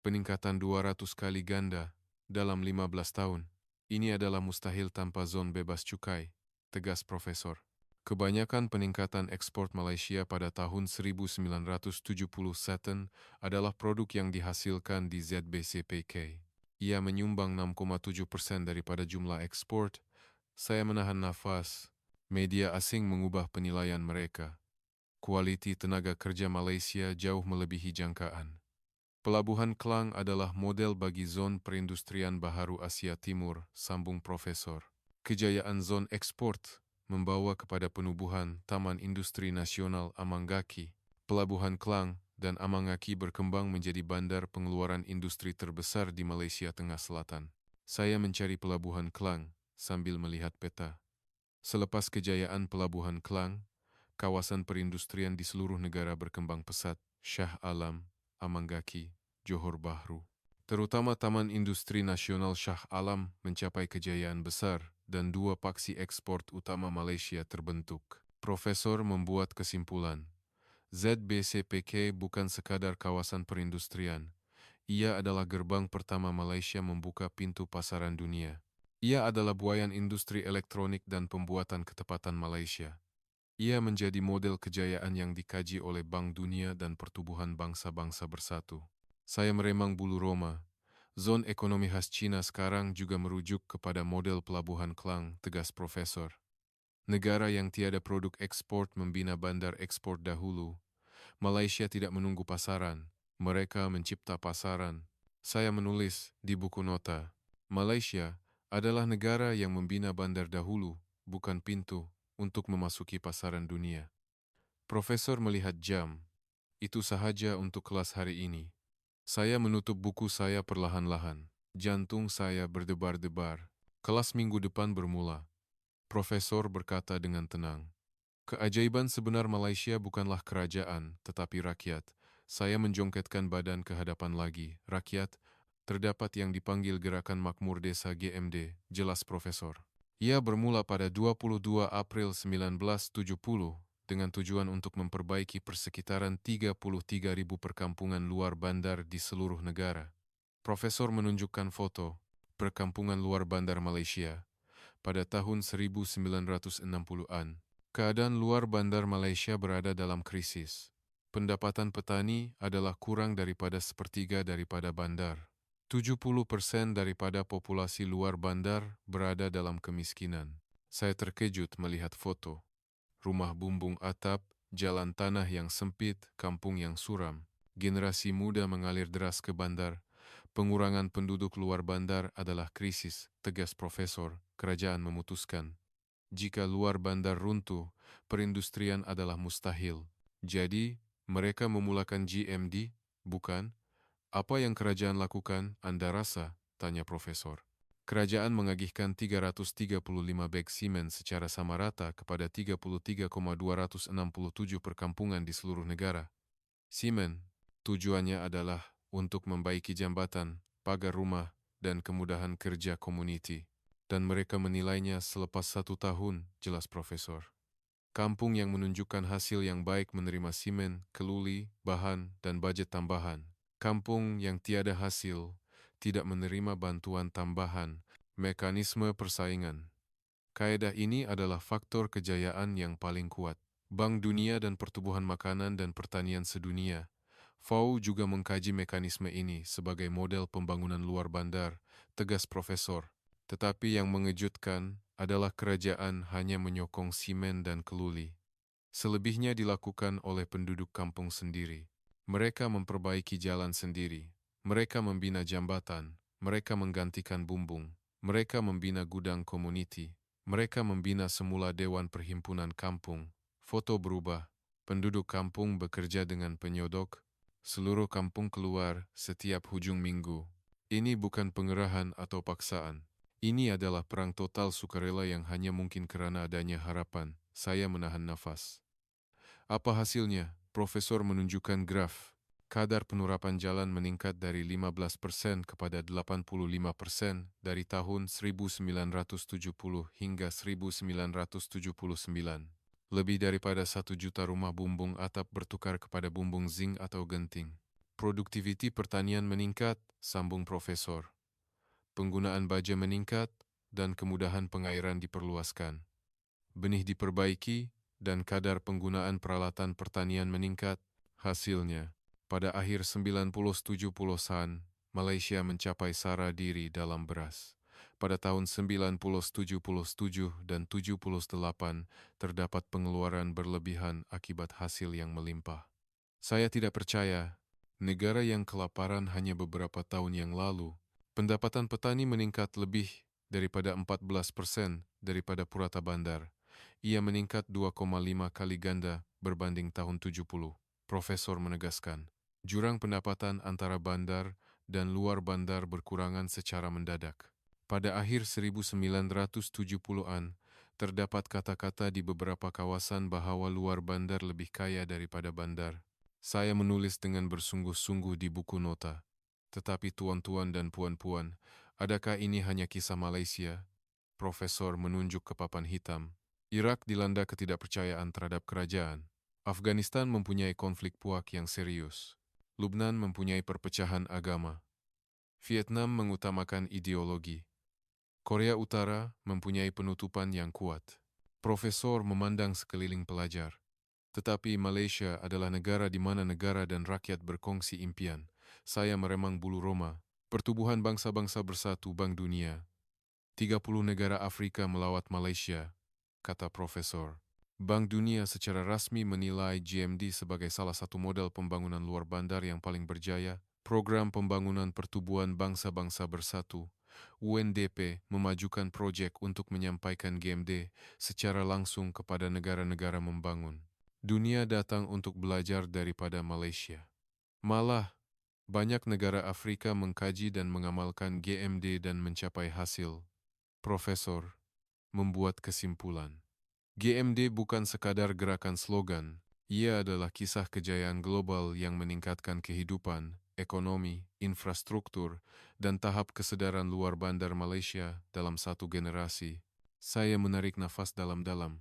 Peningkatan 200 kali ganda dalam 15 tahun. Ini adalah mustahil tanpa zon bebas cukai, tegas Profesor. Kebanyakan peningkatan ekspor Malaysia pada tahun 1970 adalah produk yang dihasilkan di ZBCPK. Ia menyumbang 6,7% daripada jumlah ekspor. Saya menahan nafas. Media asing mengubah penilaian mereka. Kualiti tenaga kerja Malaysia jauh melebihi jangkaan. Pelabuhan Klang adalah model bagi zon perindustrian baharu Asia Timur, sambung Profesor. Kejayaan zon ekspor membawa kepada penubuhan Taman Industri Nasional Amanggaki. Pelabuhan Klang dan Amanggaki berkembang menjadi bandar pengeluaran industri terbesar di Malaysia Tengah Selatan. Saya mencari Pelabuhan Klang sambil melihat peta. Selepas kejayaan Pelabuhan Klang, kawasan perindustrian di seluruh negara berkembang pesat. Shah Alam, Amanggaki, Johor Bahru. Terutama Taman Industri Nasional Shah Alam mencapai kejayaan besar dan dua paksi ekspor utama Malaysia terbentuk. Profesor membuat kesimpulan. ZBCPK bukan sekadar kawasan perindustrian. Ia adalah gerbang pertama Malaysia membuka pintu pasaran dunia. Ia adalah buayan industri elektronik dan pembuatan ketepatan Malaysia. Ia menjadi model kejayaan yang dikaji oleh Bank Dunia dan Pertubuhan Bangsa-Bangsa Bersatu. Saya meremang bulu roma. Zon ekonomi khas China sekarang juga merujuk kepada model Pelabuhan Klang, tegas Profesor. Negara yang tiada produk ekspor membina bandar ekspor dahulu. Malaysia tidak menunggu pasaran. Mereka mencipta pasaran. Saya menulis di buku nota. Malaysia adalah negara yang membina bandar dahulu, bukan pintu, untuk memasuki pasaran dunia. Profesor melihat jam. Itu sahaja untuk kelas hari ini. Saya menutup buku saya perlahan-lahan. Jantung saya berdebar-debar. Kelas minggu depan bermula. Profesor berkata dengan tenang. Keajaiban sebenar Malaysia bukanlah kerajaan, tetapi rakyat. Saya menjongketkan badan ke hadapan lagi. Rakyat, terdapat yang dipanggil Gerakan Makmur Desa GMD, jelas Profesor. Ia bermula pada 22 April 1970 dengan tujuan untuk memperbaiki persekitaran 33.000 perkampungan luar bandar di seluruh negara. Profesor menunjukkan foto perkampungan luar bandar Malaysia pada tahun 1960-an. Keadaan luar bandar Malaysia berada dalam krisis. Pendapatan petani adalah kurang daripada sepertiga daripada bandar. 70% daripada populasi luar bandar berada dalam kemiskinan. Saya terkejut melihat foto. rumah bumbung atap, jalan tanah yang sempit, kampung yang suram. Generasi muda mengalir deras ke bandar. Pengurangan penduduk luar bandar adalah krisis, tegas Profesor. Kerajaan memutuskan. Jika luar bandar runtuh, perindustrian adalah mustahil. Jadi, mereka memulakan GMD, bukan? Apa yang kerajaan lakukan, Anda rasa? Tanya Profesor. Kerajaan mengagihkan 335 beg simen secara sama rata kepada 33,267 perkampungan di seluruh negara. Simen, tujuannya adalah untuk membaiki jambatan, pagar rumah, dan kemudahan kerja komuniti. Dan mereka menilainya selepas 1 tahun, jelas Profesor. Kampung yang menunjukkan hasil yang baik menerima simen, keluli, bahan, dan budget tambahan. Kampung yang tiada hasil, tidak menerima bantuan tambahan, mekanisme persaingan. Kaedah ini adalah faktor kejayaan yang paling kuat. Bank Dunia dan Pertumbuhan Makanan dan Pertanian Sedunia, FAO juga mengkaji mekanisme ini sebagai model pembangunan luar bandar, tegas Profesor. Tetapi yang mengejutkan adalah kerajaan hanya menyokong simen dan keluli. Selebihnya dilakukan oleh penduduk kampung sendiri. Mereka memperbaiki jalan sendiri. Mereka membina jambatan. Mereka menggantikan bumbung. Mereka membina gudang komuniti. Mereka membina semula Dewan Perhimpunan Kampung. Foto berubah. Penduduk kampung bekerja dengan penyodok. Seluruh kampung keluar setiap hujung minggu. Ini bukan pengerahan atau paksaan. Ini adalah perang total sukarela yang hanya mungkin kerana adanya harapan. Saya menahan nafas. Apa hasilnya? Profesor menunjukkan graf. Kadar penurapan jalan meningkat dari 15% kepada 85% dari tahun 1970 hingga 1979. Lebih daripada 1 juta rumah bumbung atap bertukar kepada bumbung zinc atau genting. Produktiviti pertanian meningkat, sambung Profesor. Penggunaan baja meningkat, dan kemudahan pengairan diperluaskan. Benih diperbaiki, dan kadar penggunaan peralatan pertanian meningkat. Hasilnya, pada akhir 1970-an, Malaysia mencapai sara diri dalam beras. Pada tahun 1977 dan 78, terdapat pengeluaran berlebihan akibat hasil yang melimpah. Saya tidak percaya, negara yang kelaparan hanya beberapa tahun yang lalu, pendapatan petani meningkat lebih daripada 14% daripada purata bandar. Ia meningkat 2,5 kali ganda berbanding tahun 70. Profesor menegaskan, jurang pendapatan antara bandar dan luar bandar berkurangan secara mendadak. Pada akhir 1970-an, terdapat kata-kata di beberapa kawasan bahwa luar bandar lebih kaya daripada bandar. Saya menulis dengan bersungguh-sungguh di buku nota. Tetapi tuan-tuan dan puan-puan, adakah ini hanya kisah Malaysia? Profesor menunjuk ke papan hitam. Irak dilanda ketidakpercayaan terhadap kerajaan. Afghanistan mempunyai konflik puak yang serius. Lubnan mempunyai perpecahan agama. Vietnam mengutamakan ideologi. Korea Utara mempunyai penutupan yang kuat. Profesor memandang sekeliling pelajar. Tetapi Malaysia adalah negara di mana negara dan rakyat berkongsi impian. Saya meremang bulu roma. Pertubuhan Bangsa-Bangsa Bersatu Bank Dunia. 30 negara Afrika melawat Malaysia, kata Profesor. Bank Dunia secara rasmi menilai GMD sebagai salah satu model pembangunan luar bandar yang paling berjaya. Program Pembangunan Pertubuhan Bangsa-Bangsa Bersatu, UNDP, memajukan proyek untuk menyampaikan GMD secara langsung kepada negara-negara membangun. Dunia datang untuk belajar daripada Malaysia. Malah, banyak negara Afrika mengkaji dan mengamalkan GMD dan mencapai hasil. Profesor membuat kesimpulan. GMD bukan sekadar gerakan slogan, ia adalah kisah kejayaan global yang meningkatkan kehidupan, ekonomi, infrastruktur, dan tahap kesedaran luar bandar Malaysia dalam satu generasi. Saya menarik nafas dalam-dalam.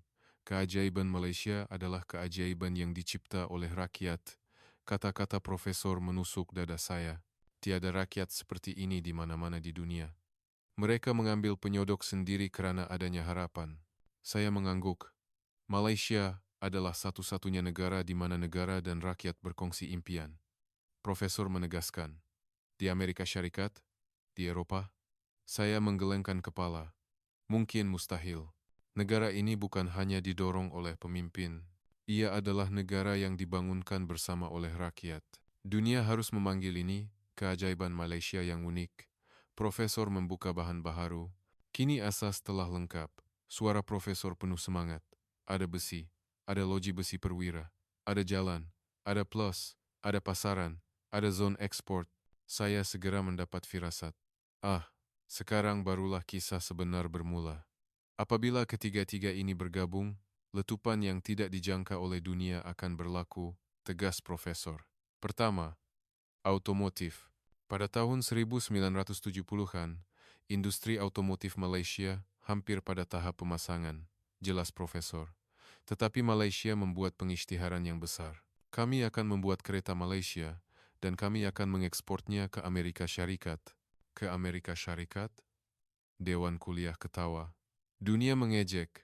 Keajaiban Malaysia adalah keajaiban yang dicipta oleh rakyat. Kata-kata Profesor menusuk dada saya. Tiada rakyat seperti ini di mana-mana di dunia. Mereka mengambil penyodok sendiri kerana adanya harapan. Saya mengangguk. Malaysia adalah satu-satunya negara di mana negara dan rakyat berkongsi impian. Profesor menegaskan. Di Amerika Syarikat? Di Eropah? Saya menggelengkan kepala. Mungkin mustahil. Negara ini bukan hanya didorong oleh pemimpin. Ia adalah negara yang dibangunkan bersama oleh rakyat. Dunia harus memanggil ini keajaiban Malaysia yang unik. Profesor membuka bahan baharu. Kini asas telah lengkap. Suara profesor penuh semangat. Ada besi, ada loji besi perwira, ada jalan, ada plus, ada pasaran, ada zon ekspor. Saya segera mendapat firasat. Sekarang barulah kisah sebenar bermula. Apabila ketiga-tiga ini bergabung, letupan yang tidak dijangka oleh dunia akan berlaku, tegas Profesor. Pertama, automotif. Pada tahun 1970-an, industri otomotif Malaysia hampir pada tahap pemasangan, jelas Profesor. Tetapi Malaysia membuat pengisytiharan yang besar. Kami akan membuat kereta Malaysia dan kami akan mengekspornya ke Amerika Syarikat. Ke Amerika Syarikat? Dewan Kuliah ketawa. Dunia mengejek.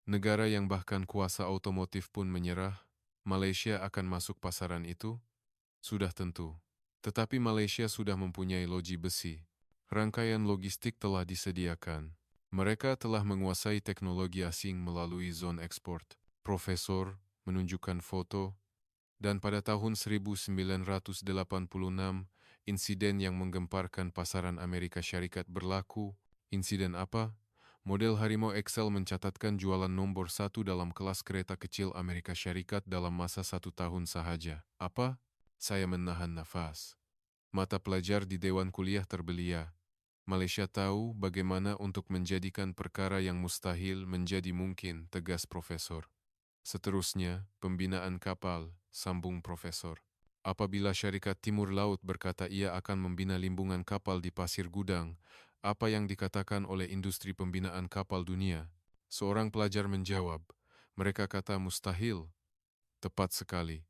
Negara yang bahkan kuasa otomotif pun menyerah. Malaysia akan masuk pasaran itu? Sudah tentu. Tetapi Malaysia sudah mempunyai loji besi. Rangkaian logistik telah disediakan. Mereka telah menguasai teknologi asing melalui zon ekspor. Profesor menunjukkan foto, dan pada tahun 1986, insiden yang menggemparkan pasaran Amerika Syarikat berlaku. Insiden apa? Model Harimau Excel mencatatkan jualan nomor 1 dalam kelas kereta kecil Amerika Syarikat dalam masa 1 tahun sahaja. Apa? Saya menahan nafas. Mata pelajar di Dewan Kuliah terbelia. Malaysia tahu bagaimana untuk menjadikan perkara yang mustahil menjadi mungkin, tegas Profesor. Seterusnya, pembinaan kapal, sambung Profesor. Apabila Syarikat Timur Laut berkata ia akan membina limbungan kapal di Pasir Gudang, apa yang dikatakan oleh industri pembinaan kapal dunia? Seorang pelajar menjawab, mereka kata mustahil. Tepat sekali.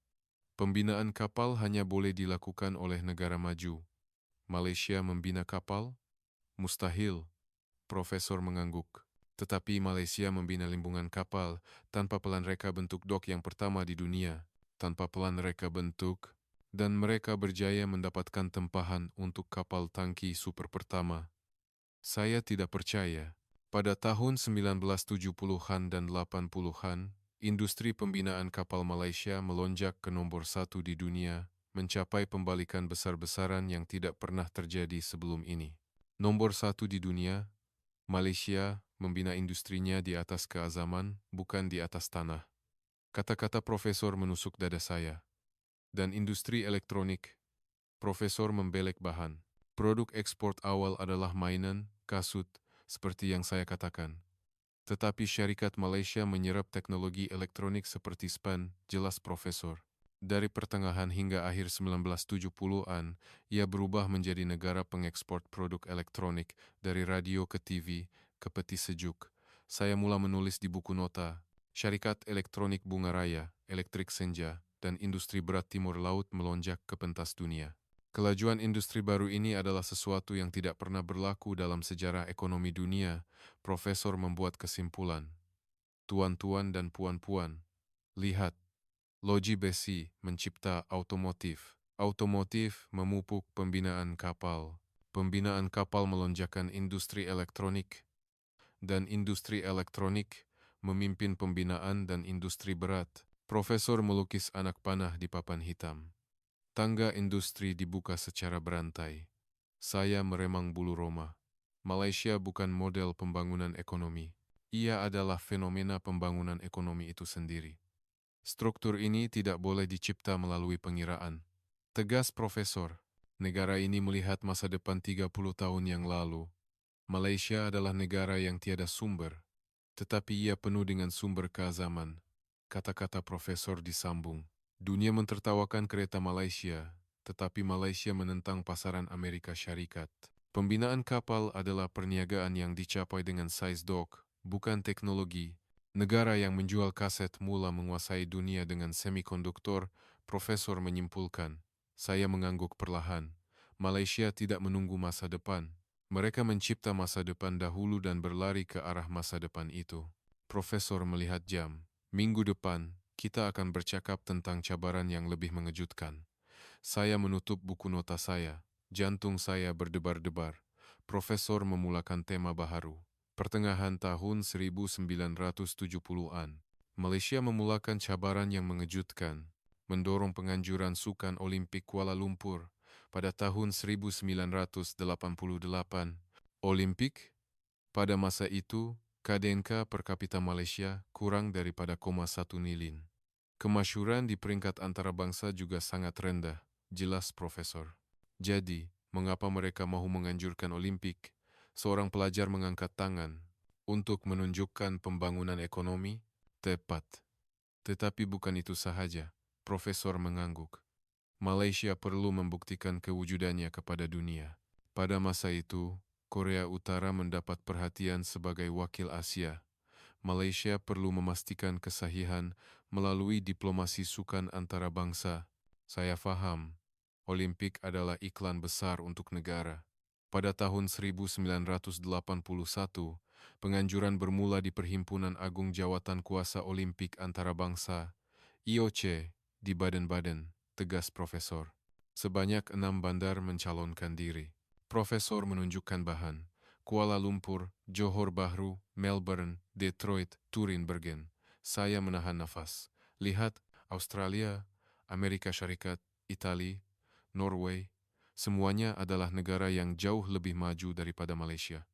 Pembinaan kapal hanya boleh dilakukan oleh negara maju. Malaysia membina kapal? Mustahil. Profesor mengangguk. Tetapi Malaysia membina limbungan kapal tanpa pelan reka bentuk dok yang pertama di dunia. Tanpa pelan reka bentuk, dan mereka berjaya mendapatkan tempahan untuk kapal tangki super pertama. Saya tidak percaya. Pada tahun 1970-an dan 80-an, industri pembinaan kapal Malaysia melonjak ke nomor 1 di dunia, mencapai pembalikan besar-besaran yang tidak pernah terjadi sebelum ini. Nomor 1 di dunia, Malaysia membina industrinya di atas keazaman, bukan di atas tanah. Kata-kata Profesor menusuk dada saya. Dan industri elektronik, Profesor membelek bahan. Produk ekspor awal adalah mainan, kasut, seperti yang saya katakan. Tetapi Syarikat Malaysia menyerap teknologi elektronik seperti SPAN, jelas Profesor. Dari pertengahan hingga akhir 1970-an, ia berubah menjadi negara pengekspor produk elektronik, dari radio ke TV, ke peti sejuk. Saya mula menulis di buku nota, Syarikat Elektronik Bunga Raya, Elektrik Senja, dan industri berat Timur Laut melonjak ke pentas dunia. Kelajuan industri baru ini adalah sesuatu yang tidak pernah berlaku dalam sejarah ekonomi dunia. Profesor membuat kesimpulan. Tuan-tuan dan puan-puan, lihat. Loji besi mencipta otomotif. Otomotif memupuk pembinaan kapal. Pembinaan kapal melonjakkan industri elektronik. Dan industri elektronik memimpin pembinaan dan industri berat. Profesor melukis anak panah di papan hitam. Tangga industri dibuka secara berantai. Saya meremang bulu roma. Malaysia bukan model pembangunan ekonomi. Ia adalah fenomena pembangunan ekonomi itu sendiri. Struktur ini tidak boleh dicipta melalui pengiraan. Tegas Profesor. Negara ini melihat masa depan 30 tahun yang lalu. Malaysia adalah negara yang tiada sumber, tetapi ia penuh dengan sumber keazaman. Kata-kata Profesor disambung. Dunia mentertawakan kereta Malaysia, tetapi Malaysia menentang pasaran Amerika Syarikat. Pembinaan kapal adalah perniagaan yang dicapai dengan size dok, bukan teknologi. Negara yang menjual kaset mula menguasai dunia dengan semikonduktor, Profesor menyimpulkan. Saya mengangguk perlahan. Malaysia tidak menunggu masa depan. Mereka mencipta masa depan dahulu dan berlari ke arah masa depan itu. Profesor melihat jam. Minggu depan, kita akan bercakap tentang cabaran yang lebih mengejutkan. Saya menutup buku nota saya. Jantung saya berdebar-debar. Profesor memulakan tema baharu. Pertengahan tahun 1970-an, Malaysia memulakan cabaran yang mengejutkan, mendorong penganjuran Sukan Olimpik Kuala Lumpur pada tahun 1988. Olimpik, pada masa itu, KDNK per kapita Malaysia kurang daripada 0,1 nilin. Kemasyhuran di peringkat antarabangsa juga sangat rendah, jelas Profesor. Jadi, mengapa mereka mahu menganjurkan Olimpik? Seorang pelajar mengangkat tangan untuk menunjukkan pembangunan ekonomi. Tepat. Tetapi bukan itu sahaja. Profesor mengangguk. Malaysia perlu membuktikan kewujudannya kepada dunia. Pada masa itu, Korea Utara mendapat perhatian sebagai wakil Asia. Malaysia perlu memastikan kesahihan melalui diplomasi sukan antarabangsa. Saya faham, Olimpik adalah iklan besar untuk negara. Pada tahun 1981, penganjuran bermula di Perhimpunan Agung Jawatan Kuasa Olimpik Antarabangsa, IOC, di Baden-Baden, tegas Profesor. Sebanyak 6 bandar mencalonkan diri. Profesor menunjukkan bahan: Kuala Lumpur, Johor Bahru, Melbourne, Detroit, Turin, Bergen. Saya menahan nafas. Lihat, Australia, Amerika Syarikat, Italia, Norway, semuanya adalah negara yang jauh lebih maju daripada Malaysia.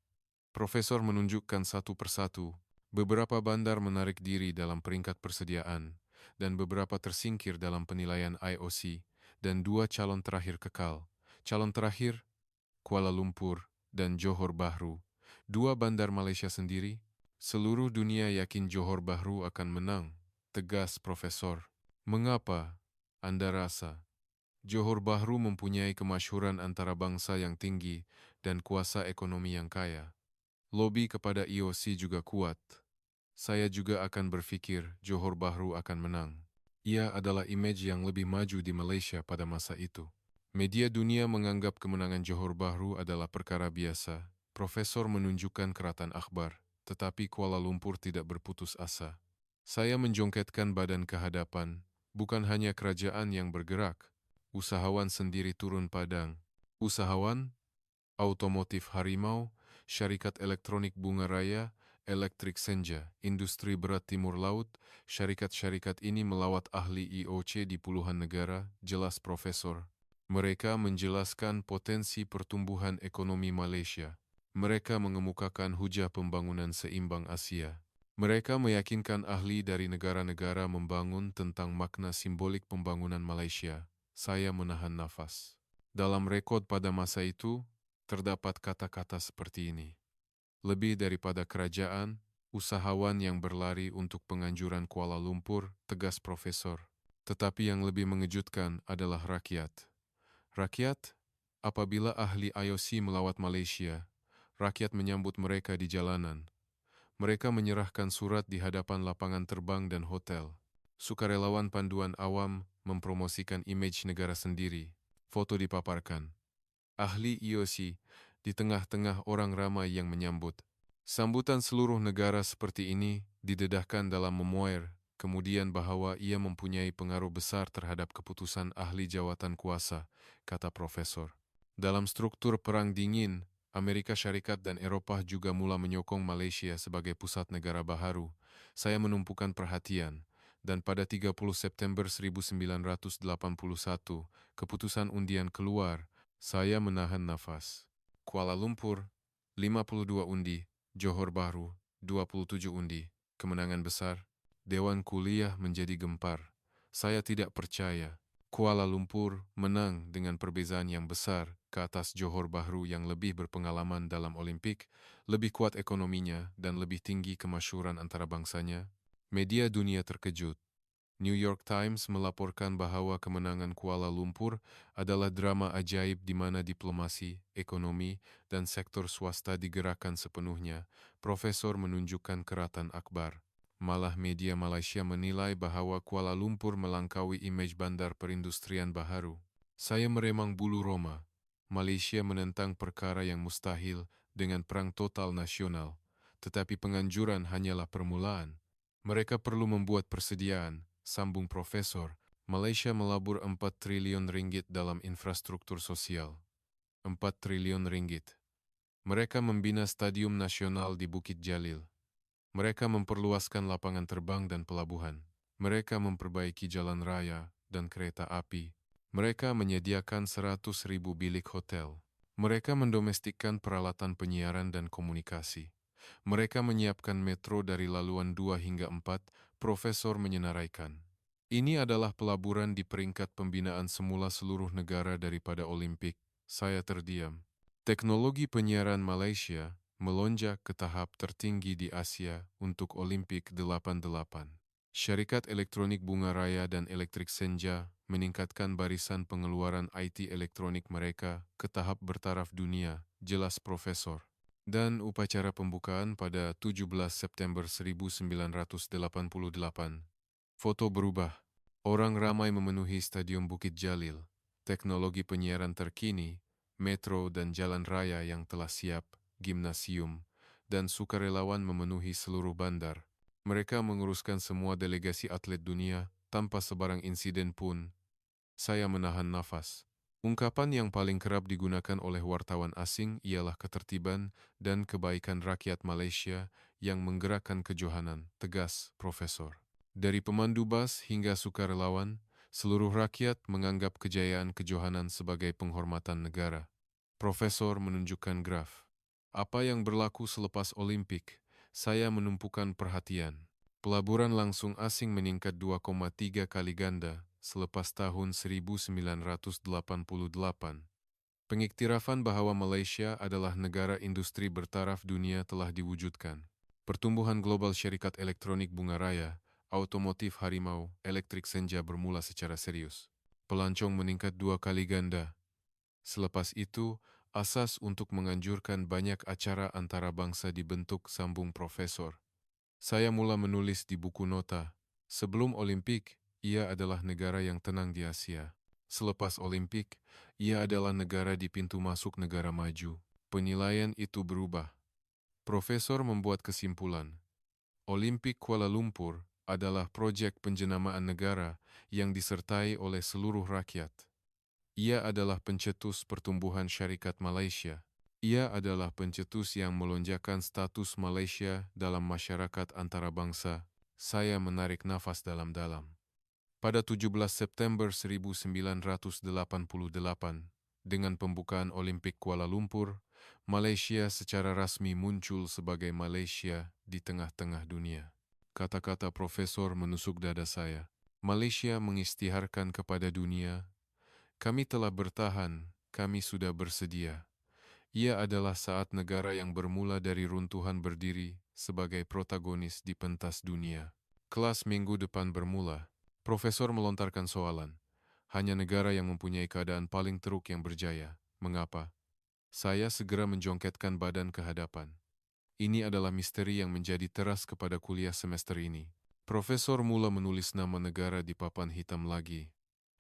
Profesor menunjukkan satu persatu. Beberapa bandar menarik diri dalam peringkat persediaan, dan beberapa tersingkir dalam penilaian IOC, dan 2 calon terakhir kekal. Calon terakhir, Kuala Lumpur dan Johor Bahru. 2 bandar Malaysia sendiri. Seluruh dunia yakin Johor Bahru akan menang, tegas Profesor. Mengapa? Anda rasa? Johor Bahru mempunyai kemasyhuran antarabangsa yang tinggi dan kuasa ekonomi yang kaya. Lobi kepada IOC juga kuat. Saya juga akan berfikir Johor Bahru akan menang. Ia adalah imej yang lebih maju di Malaysia pada masa itu. Media dunia menganggap kemenangan Johor Bahru adalah perkara biasa. Profesor menunjukkan keratan akhbar, tetapi Kuala Lumpur tidak berputus asa. Saya menjongketkan badan ke hadapan, bukan hanya kerajaan yang bergerak. Usahawan sendiri turun padang. Usahawan, Automotif Harimau, Syarikat Elektronik Bunga Raya, Elektrik Senja, Industri Berat Timur Laut, syarikat-syarikat ini melawat ahli IOC di puluhan negara, jelas Profesor. Mereka menjelaskan potensi pertumbuhan ekonomi Malaysia. Mereka mengemukakan hujah pembangunan seimbang Asia. Mereka meyakinkan ahli dari negara-negara membangun tentang makna simbolik pembangunan Malaysia. Saya menahan nafas. Dalam rekod pada masa itu, terdapat kata-kata seperti ini. Lebih daripada kerajaan, usahawan yang berlari untuk penganjuran Kuala Lumpur, tegas Profesor. Tetapi yang lebih mengejutkan adalah rakyat. Rakyat, apabila ahli IOC melawat Malaysia, rakyat menyambut mereka di jalanan. Mereka menyerahkan surat di hadapan lapangan terbang dan hotel. Sukarelawan panduan awam mempromosikan imej negara sendiri. Foto dipaparkan. Ahli IOC di tengah-tengah orang ramai yang menyambut. Sambutan seluruh negara seperti ini didedahkan dalam memoir, kemudian bahwa ia mempunyai pengaruh besar terhadap keputusan ahli jawatan kuasa, kata Profesor. Dalam struktur Perang Dingin, Amerika Syarikat dan Eropah juga mula menyokong Malaysia sebagai pusat negara baharu. Saya menumpukan perhatian, dan pada 30 September 1981, keputusan undian keluar. Saya menahan nafas. Kuala Lumpur, 52 undi. Johor Bahru, 27 undi. Kemenangan besar. Dewan Kuliah menjadi gempar. Saya tidak percaya. Kuala Lumpur menang dengan perbezaan yang besar ke atas Johor Bahru yang lebih berpengalaman dalam Olimpik, lebih kuat ekonominya, dan lebih tinggi kemasyhuran antarabangsanya. Media dunia terkejut. New York Times melaporkan bahwa kemenangan Kuala Lumpur adalah drama ajaib di mana diplomasi, ekonomi, dan sektor swasta digerakkan sepenuhnya. Profesor menunjukkan keratan akhbar. Malah media Malaysia menilai bahwa Kuala Lumpur melangkaui imej bandar perindustrian baharu. Saya meremang bulu roma. Malaysia menentang perkara yang mustahil dengan perang total nasional. Tetapi penganjuran hanyalah permulaan. Mereka perlu membuat persediaan. Sambung Profesor, Malaysia melabur 4 triliun ringgit dalam infrastruktur sosial. 4 triliun ringgit. Mereka membina stadium nasional di Bukit Jalil. Mereka memperluaskan lapangan terbang dan pelabuhan. Mereka memperbaiki jalan raya dan kereta api. Mereka menyediakan 100.000 bilik hotel. Mereka mendomestikkan peralatan penyiaran dan komunikasi. Mereka menyiapkan metro dari laluan 2 hingga 4, Profesor menyenaraikan. Ini adalah pelaburan di peringkat pembinaan semula seluruh negara daripada Olimpik. Saya terdiam. Teknologi penyiaran Malaysia melonjak ke tahap tertinggi di Asia untuk Olimpik 88. Syarikat Elektronik Bunga Raya dan Elektrik Senja meningkatkan barisan pengeluaran IT elektronik mereka ke tahap bertaraf dunia, jelas Profesor. Dan upacara pembukaan pada 17 September 1988. Foto berubah. Orang ramai memenuhi Stadium Bukit Jalil. Teknologi penyiaran terkini, metro dan jalan raya yang telah siap, gimnasium, dan sukarelawan memenuhi seluruh bandar. Mereka menguruskan semua delegasi atlet dunia tanpa sebarang insiden pun. Saya menahan nafas. Ungkapan yang paling kerap digunakan oleh wartawan asing ialah ketertiban dan kebaikan rakyat Malaysia yang menggerakkan kejohanan, tegas Profesor. Dari pemandu bas hingga sukarelawan, seluruh rakyat menganggap kejayaan kejohanan sebagai penghormatan negara. Profesor menunjukkan graf. Apa yang berlaku selepas Olimpik? Saya menumpukan perhatian. Pelaburan langsung asing meningkat 2,3 kali ganda selepas tahun 1988. Pengiktirafan bahwa Malaysia adalah negara industri bertaraf dunia telah diwujudkan. Pertumbuhan global syarikat elektronik Bunga Raya, otomotif Harimau, Elektrik Senja bermula secara serius. Pelancong meningkat 2 kali ganda. Selepas itu, asas untuk menganjurkan banyak acara antarabangsa dibentuk, sambung Profesor. Saya mula menulis di buku nota. Sebelum Olimpik, ia adalah negara yang tenang di Asia. Selepas Olimpik, ia adalah negara di pintu masuk negara maju. Penilaian itu berubah. Profesor membuat kesimpulan. Olimpik Kuala Lumpur adalah proyek penjenamaan negara yang disertai oleh seluruh rakyat. Ia adalah pencetus pertumbuhan syarikat Malaysia. Ia adalah pencetus yang melonjakkan status Malaysia dalam masyarakat antarabangsa. Saya menarik nafas dalam-dalam. Pada 17 September 1988, dengan pembukaan Olimpik Kuala Lumpur, Malaysia secara rasmi muncul sebagai Malaysia di tengah-tengah dunia. Kata-kata Profesor menusuk dada saya. Malaysia mengisytiharkan kepada dunia, kami telah bertahan, kami sudah bersedia. Ia adalah saat negara yang bermula dari runtuhan berdiri sebagai protagonis di pentas dunia. Kelas minggu depan bermula. Profesor melontarkan soalan. Hanya negara yang mempunyai keadaan paling teruk yang berjaya. Mengapa? Saya segera menjongketkan badan ke hadapan. Ini adalah misteri yang menjadi teras kepada kuliah semester ini. Profesor mula menulis nama negara di papan hitam lagi.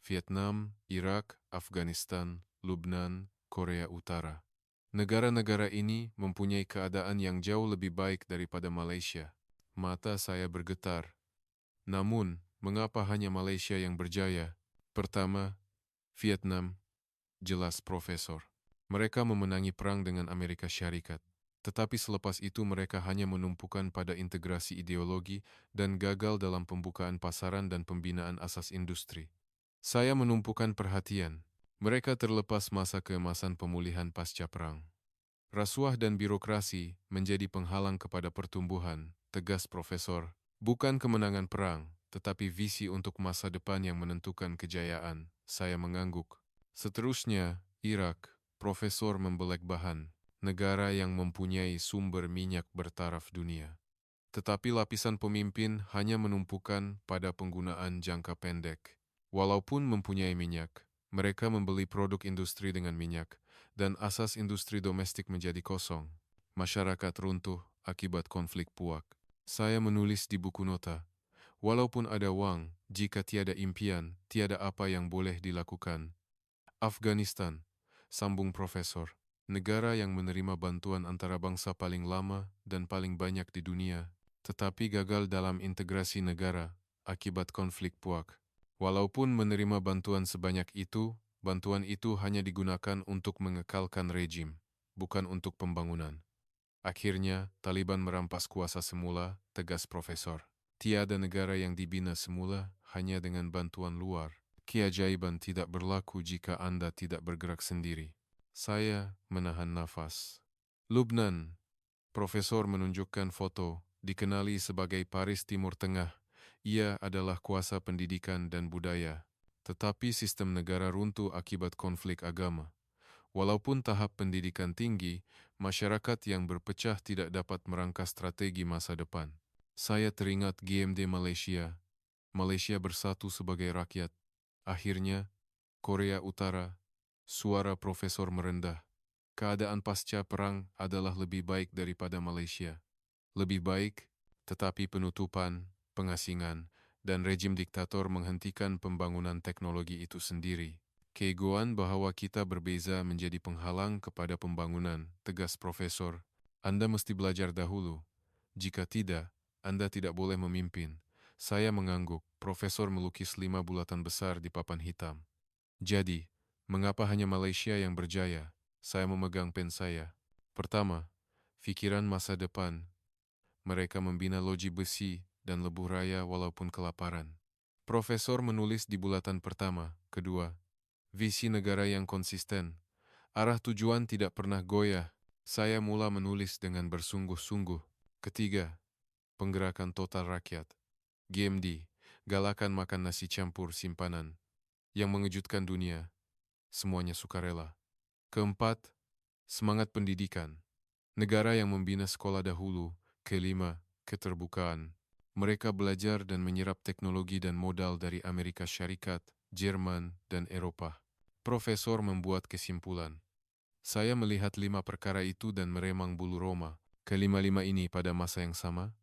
Vietnam, Irak, Afghanistan, Lubnan, Korea Utara. Negara-negara ini mempunyai keadaan yang jauh lebih baik daripada Malaysia. Mata saya bergetar. Namun, mengapa hanya Malaysia yang berjaya? Pertama, Vietnam, jelas Profesor. Mereka memenangi perang dengan Amerika Syarikat. Tetapi selepas itu mereka hanya menumpukan pada integrasi ideologi dan gagal dalam pembukaan pasaran dan pembinaan asas industri. Saya menumpukan perhatian. Mereka terlepas masa keemasan pemulihan pasca perang. Rasuah dan birokrasi menjadi penghalang kepada pertumbuhan, tegas Profesor. Bukan kemenangan perang, tetapi visi untuk masa depan yang menentukan kejayaan. Saya mengangguk. Seterusnya, Irak, Profesor membelek bahan. Negara yang mempunyai sumber minyak bertaraf dunia. Tetapi lapisan pemimpin hanya menumpukan pada penggunaan jangka pendek. Walaupun mempunyai minyak, mereka membeli produk industri dengan minyak, dan asas industri domestik menjadi kosong. Masyarakat runtuh akibat konflik puak. Saya menulis di buku nota, walaupun ada wang, jika tiada impian, tiada apa yang boleh dilakukan. Afghanistan, sambung Profesor, negara yang menerima bantuan antarabangsa paling lama dan paling banyak di dunia, tetapi gagal dalam integrasi negara akibat konflik puak. Walaupun menerima bantuan sebanyak itu, bantuan itu hanya digunakan untuk mengekalkan rejim. bukan untuk pembangunan. Akhirnya, Taliban merampas kuasa semula, tegas Profesor. Tiada negara yang dibina semula hanya dengan bantuan luar. Keajaiban tidak berlaku jika Anda tidak bergerak sendiri. Saya menahan nafas. Lubnan, Profesor menunjukkan foto, dikenali sebagai Paris Timur Tengah. Ia adalah kuasa pendidikan dan budaya. Tetapi sistem negara runtuh akibat konflik agama. Walaupun tahap pendidikan tinggi, masyarakat yang berpecah tidak dapat merangka strategi masa depan. Saya teringat GMD Malaysia. Malaysia bersatu sebagai rakyat. Akhirnya, Korea Utara, suara Profesor merendah. Keadaan pasca perang adalah lebih baik daripada Malaysia. Lebih baik, tetapi penutupan, pengasingan, dan rejim diktator menghentikan pembangunan teknologi itu sendiri. Keegoan bahwa kita berbeza menjadi penghalang kepada pembangunan, tegas Profesor. Anda mesti belajar dahulu. Jika tidak, Anda tidak boleh memimpin. Saya mengangguk. Profesor melukis 5 bulatan besar di papan hitam. Jadi, mengapa hanya Malaysia yang berjaya? Saya memegang pen saya. Pertama, fikiran masa depan. Mereka membina loji besi dan lebuh raya walaupun kelaparan. Profesor menulis di bulatan pertama, kedua, visi negara yang konsisten. Arah tujuan tidak pernah goyah. Saya mula menulis dengan bersungguh-sungguh. Ketiga, penggerakan total rakyat. GMD, galakan makan nasi campur simpanan. Yang mengejutkan dunia, semuanya sukarela. Keempat, semangat pendidikan. Negara yang membina sekolah dahulu. Kelima, keterbukaan. Mereka belajar dan menyerap teknologi dan modal dari Amerika Syarikat, Jerman, dan Eropa. Profesor membuat kesimpulan. Saya melihat 5 perkara itu dan meremang bulu roma. Kelima-lima ini pada masa yang sama.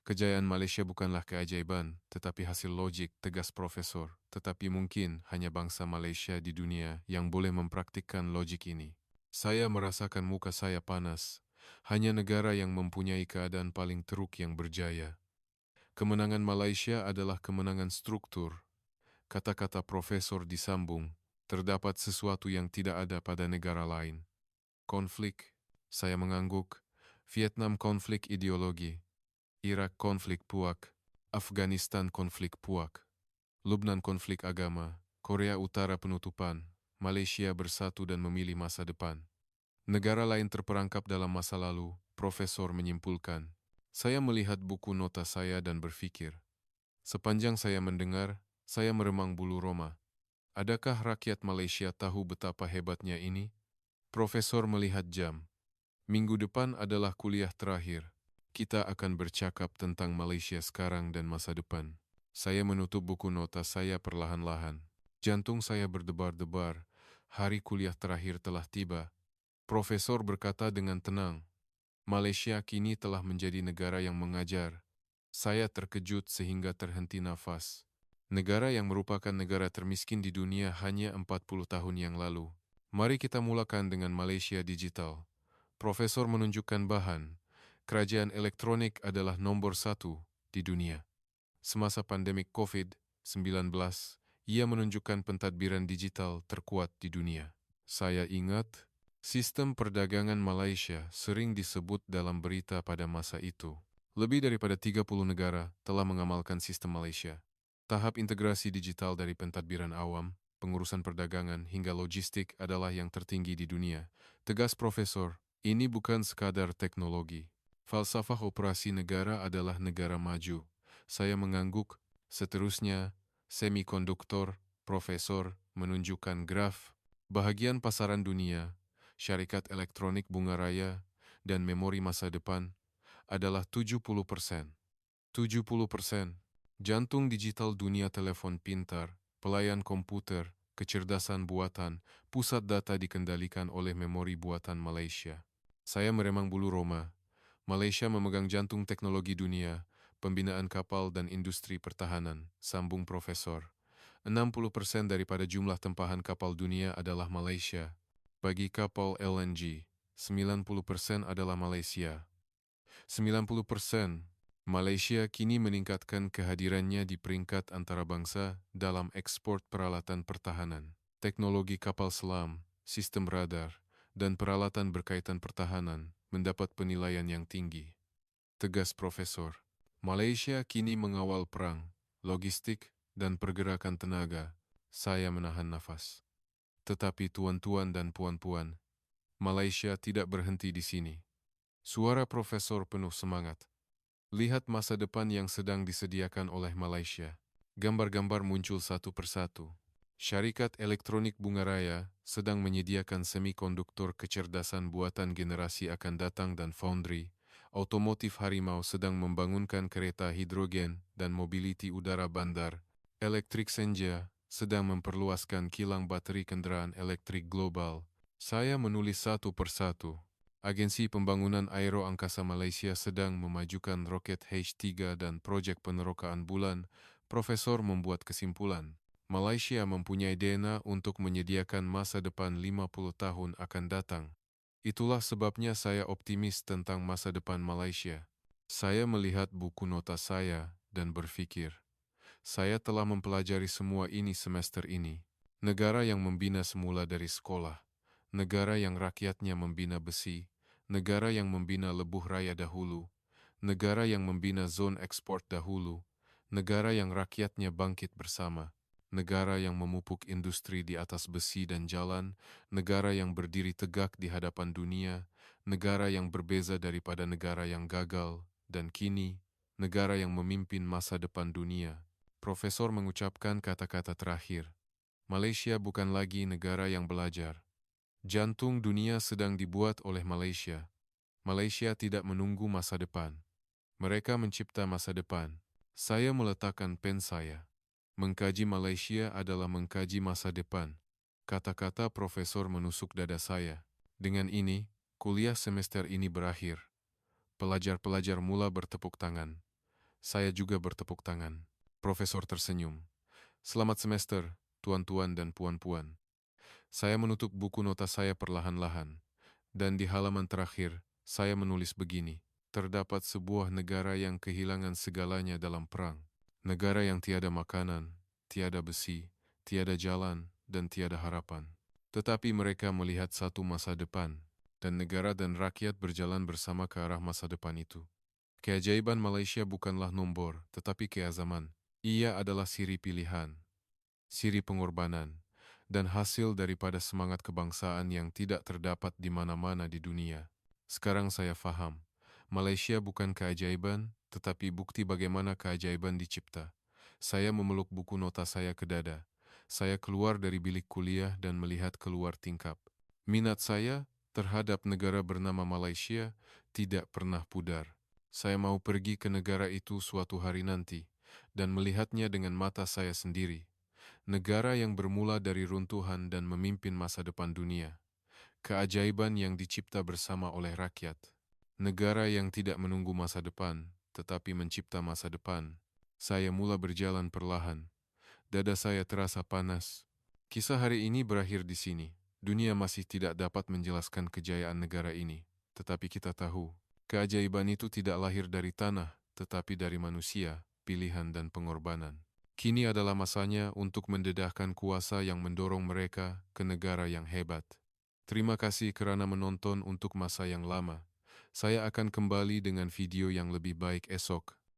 Kejayaan Malaysia bukanlah keajaiban, tetapi hasil logik, tegas Profesor. Tetapi mungkin hanya bangsa Malaysia di dunia yang boleh mempraktikkan logik ini. Saya merasakan muka saya panas. Hanya negara yang mempunyai keadaan paling teruk yang berjaya. Kemenangan Malaysia adalah kemenangan struktur. Kata-kata Profesor disambung. Terdapat sesuatu yang tidak ada pada negara lain. Konflik. Saya mengangguk. Vietnam konflik ideologi. Irak konflik puak. Afghanistan konflik puak. Lubnan konflik agama. Korea Utara penutupan. Malaysia bersatu dan memilih masa depan. Negara lain terperangkap dalam masa lalu, Profesor menyimpulkan. Saya melihat buku nota saya dan berpikir. Sepanjang saya mendengar, saya meremang bulu roma. Adakah rakyat Malaysia tahu betapa hebatnya ini? Profesor melihat jam. Minggu depan adalah kuliah terakhir. Kita akan bercakap tentang Malaysia sekarang dan masa depan. Saya menutup buku nota saya perlahan-lahan. Jantung saya berdebar-debar. Hari kuliah terakhir telah tiba. Profesor berkata dengan tenang, Malaysia kini telah menjadi negara yang mengajar. Saya terkejut sehingga terhenti nafas. Negara yang merupakan negara termiskin di dunia hanya 40 tahun yang lalu. Mari kita mulakan dengan Malaysia digital. Profesor menunjukkan bahan. Kerajaan elektronik adalah nomor 1 di dunia. Semasa pandemik COVID-19, ia menunjukkan pentadbiran digital terkuat di dunia. Saya ingat, sistem perdagangan Malaysia sering disebut dalam berita pada masa itu. Lebih daripada 30 negara telah mengamalkan sistem Malaysia. Tahap integrasi digital dari pentadbiran awam, pengurusan perdagangan hingga logistik adalah yang tertinggi di dunia. Tegas Profesor, ini bukan sekadar teknologi. Falsafah operasi negara adalah negara maju. Saya mengangguk. Seterusnya, semikonduktor, Profesor menunjukkan graf. Bahagian pasaran dunia, syarikat elektronik bunga raya, dan memori masa depan adalah 70%. 70%. Jantung digital dunia telepon pintar, pelayan komputer, kecerdasan buatan, pusat data dikendalikan oleh memori buatan Malaysia. Saya meremang bulu roma. Malaysia memegang jantung teknologi dunia, pembinaan kapal dan industri pertahanan, sambung Profesor. 60% daripada jumlah tempahan kapal dunia adalah Malaysia. Bagi kapal LNG, 90% adalah Malaysia. 90%. Malaysia kini meningkatkan kehadirannya di peringkat antarabangsa dalam ekspor peralatan pertahanan, teknologi kapal selam, sistem radar, dan peralatan berkaitan pertahanan mendapat penilaian yang tinggi. Tegas Profesor. Malaysia kini mengawal perang, logistik, dan pergerakan tenaga. Saya menahan nafas. Tetapi tuan-tuan dan puan-puan, Malaysia tidak berhenti di sini. Suara Profesor penuh semangat. Lihat masa depan yang sedang disediakan oleh Malaysia. Gambar-gambar muncul satu persatu. Syarikat Elektronik Bungaraya sedang menyediakan semikonduktor kecerdasan buatan generasi akan datang dan foundry. Otomotif Harimau sedang membangunkan kereta hidrogen dan mobility udara bandar. Elektrik Senja sedang memperluaskan kilang bateri kendaraan elektrik global. Saya menulis satu persatu. Agensi Pembangunan Aero Angkasa Malaysia sedang memajukan roket H3 dan projek penerokaan bulan. Profesor membuat kesimpulan. Malaysia mempunyai DNA untuk menyediakan masa depan 50 tahun akan datang. Itulah sebabnya saya optimis tentang masa depan Malaysia. Saya melihat buku nota saya dan berpikir, saya telah mempelajari semua ini semester ini. Negara yang membina semula dari sekolah, negara yang rakyatnya membina besi, negara yang membina lebuh raya dahulu, negara yang membina zon ekspor dahulu, negara yang rakyatnya bangkit bersama, negara yang memupuk industri di atas besi dan jalan, negara yang berdiri tegak di hadapan dunia, negara yang berbeza daripada negara yang gagal, dan kini, negara yang memimpin masa depan dunia. Profesor mengucapkan kata-kata terakhir. Malaysia bukan lagi negara yang belajar. Jantung dunia sedang dibuat oleh Malaysia. Malaysia tidak menunggu masa depan. Mereka mencipta masa depan. Saya meletakkan pen saya. Mengkaji Malaysia adalah mengkaji masa depan. Kata-kata profesor menusuk dada saya. Dengan ini, kuliah semester ini berakhir. Pelajar-pelajar mula bertepuk tangan. Saya juga bertepuk tangan. Profesor tersenyum. Selamat semester, tuan-tuan dan puan-puan. Saya menutup buku nota saya perlahan-lahan. Dan di halaman terakhir, saya menulis begini. Terdapat sebuah negara yang kehilangan segalanya dalam perang. Negara yang tiada makanan, tiada besi, tiada jalan, dan tiada harapan. Tetapi mereka melihat satu masa depan, dan negara dan rakyat berjalan bersama ke arah masa depan itu. Keajaiban Malaysia bukanlah nombor, tetapi keazaman. Ia adalah siri pilihan, siri pengorbanan, dan hasil daripada semangat kebangsaan yang tidak terdapat di mana-mana di dunia. Sekarang saya faham, Malaysia bukan keajaiban, tetapi bukti bagaimana keajaiban dicipta. Saya memeluk buku nota saya ke dada. Saya keluar dari bilik kuliah dan melihat keluar tingkap. Minat saya terhadap negara bernama Malaysia tidak pernah pudar. Saya mau pergi ke negara itu suatu hari nanti dan melihatnya dengan mata saya sendiri. Negara yang bermula dari runtuhan dan memimpin masa depan dunia. Keajaiban yang dicipta bersama oleh rakyat. Negara yang tidak menunggu masa depan, tetapi mencipta masa depan. Saya mula berjalan perlahan. Dada saya terasa panas. Kisah hari ini berakhir di sini. Dunia masih tidak dapat menjelaskan kejayaan negara ini. Tetapi kita tahu, keajaiban itu tidak lahir dari tanah, tetapi dari manusia, pilihan dan pengorbanan. Kini adalah masanya untuk mendedahkan kuasa yang mendorong mereka ke negara yang hebat. Terima kasih kerana menonton untuk masa yang lama. Saya akan kembali dengan video yang lebih baik esok.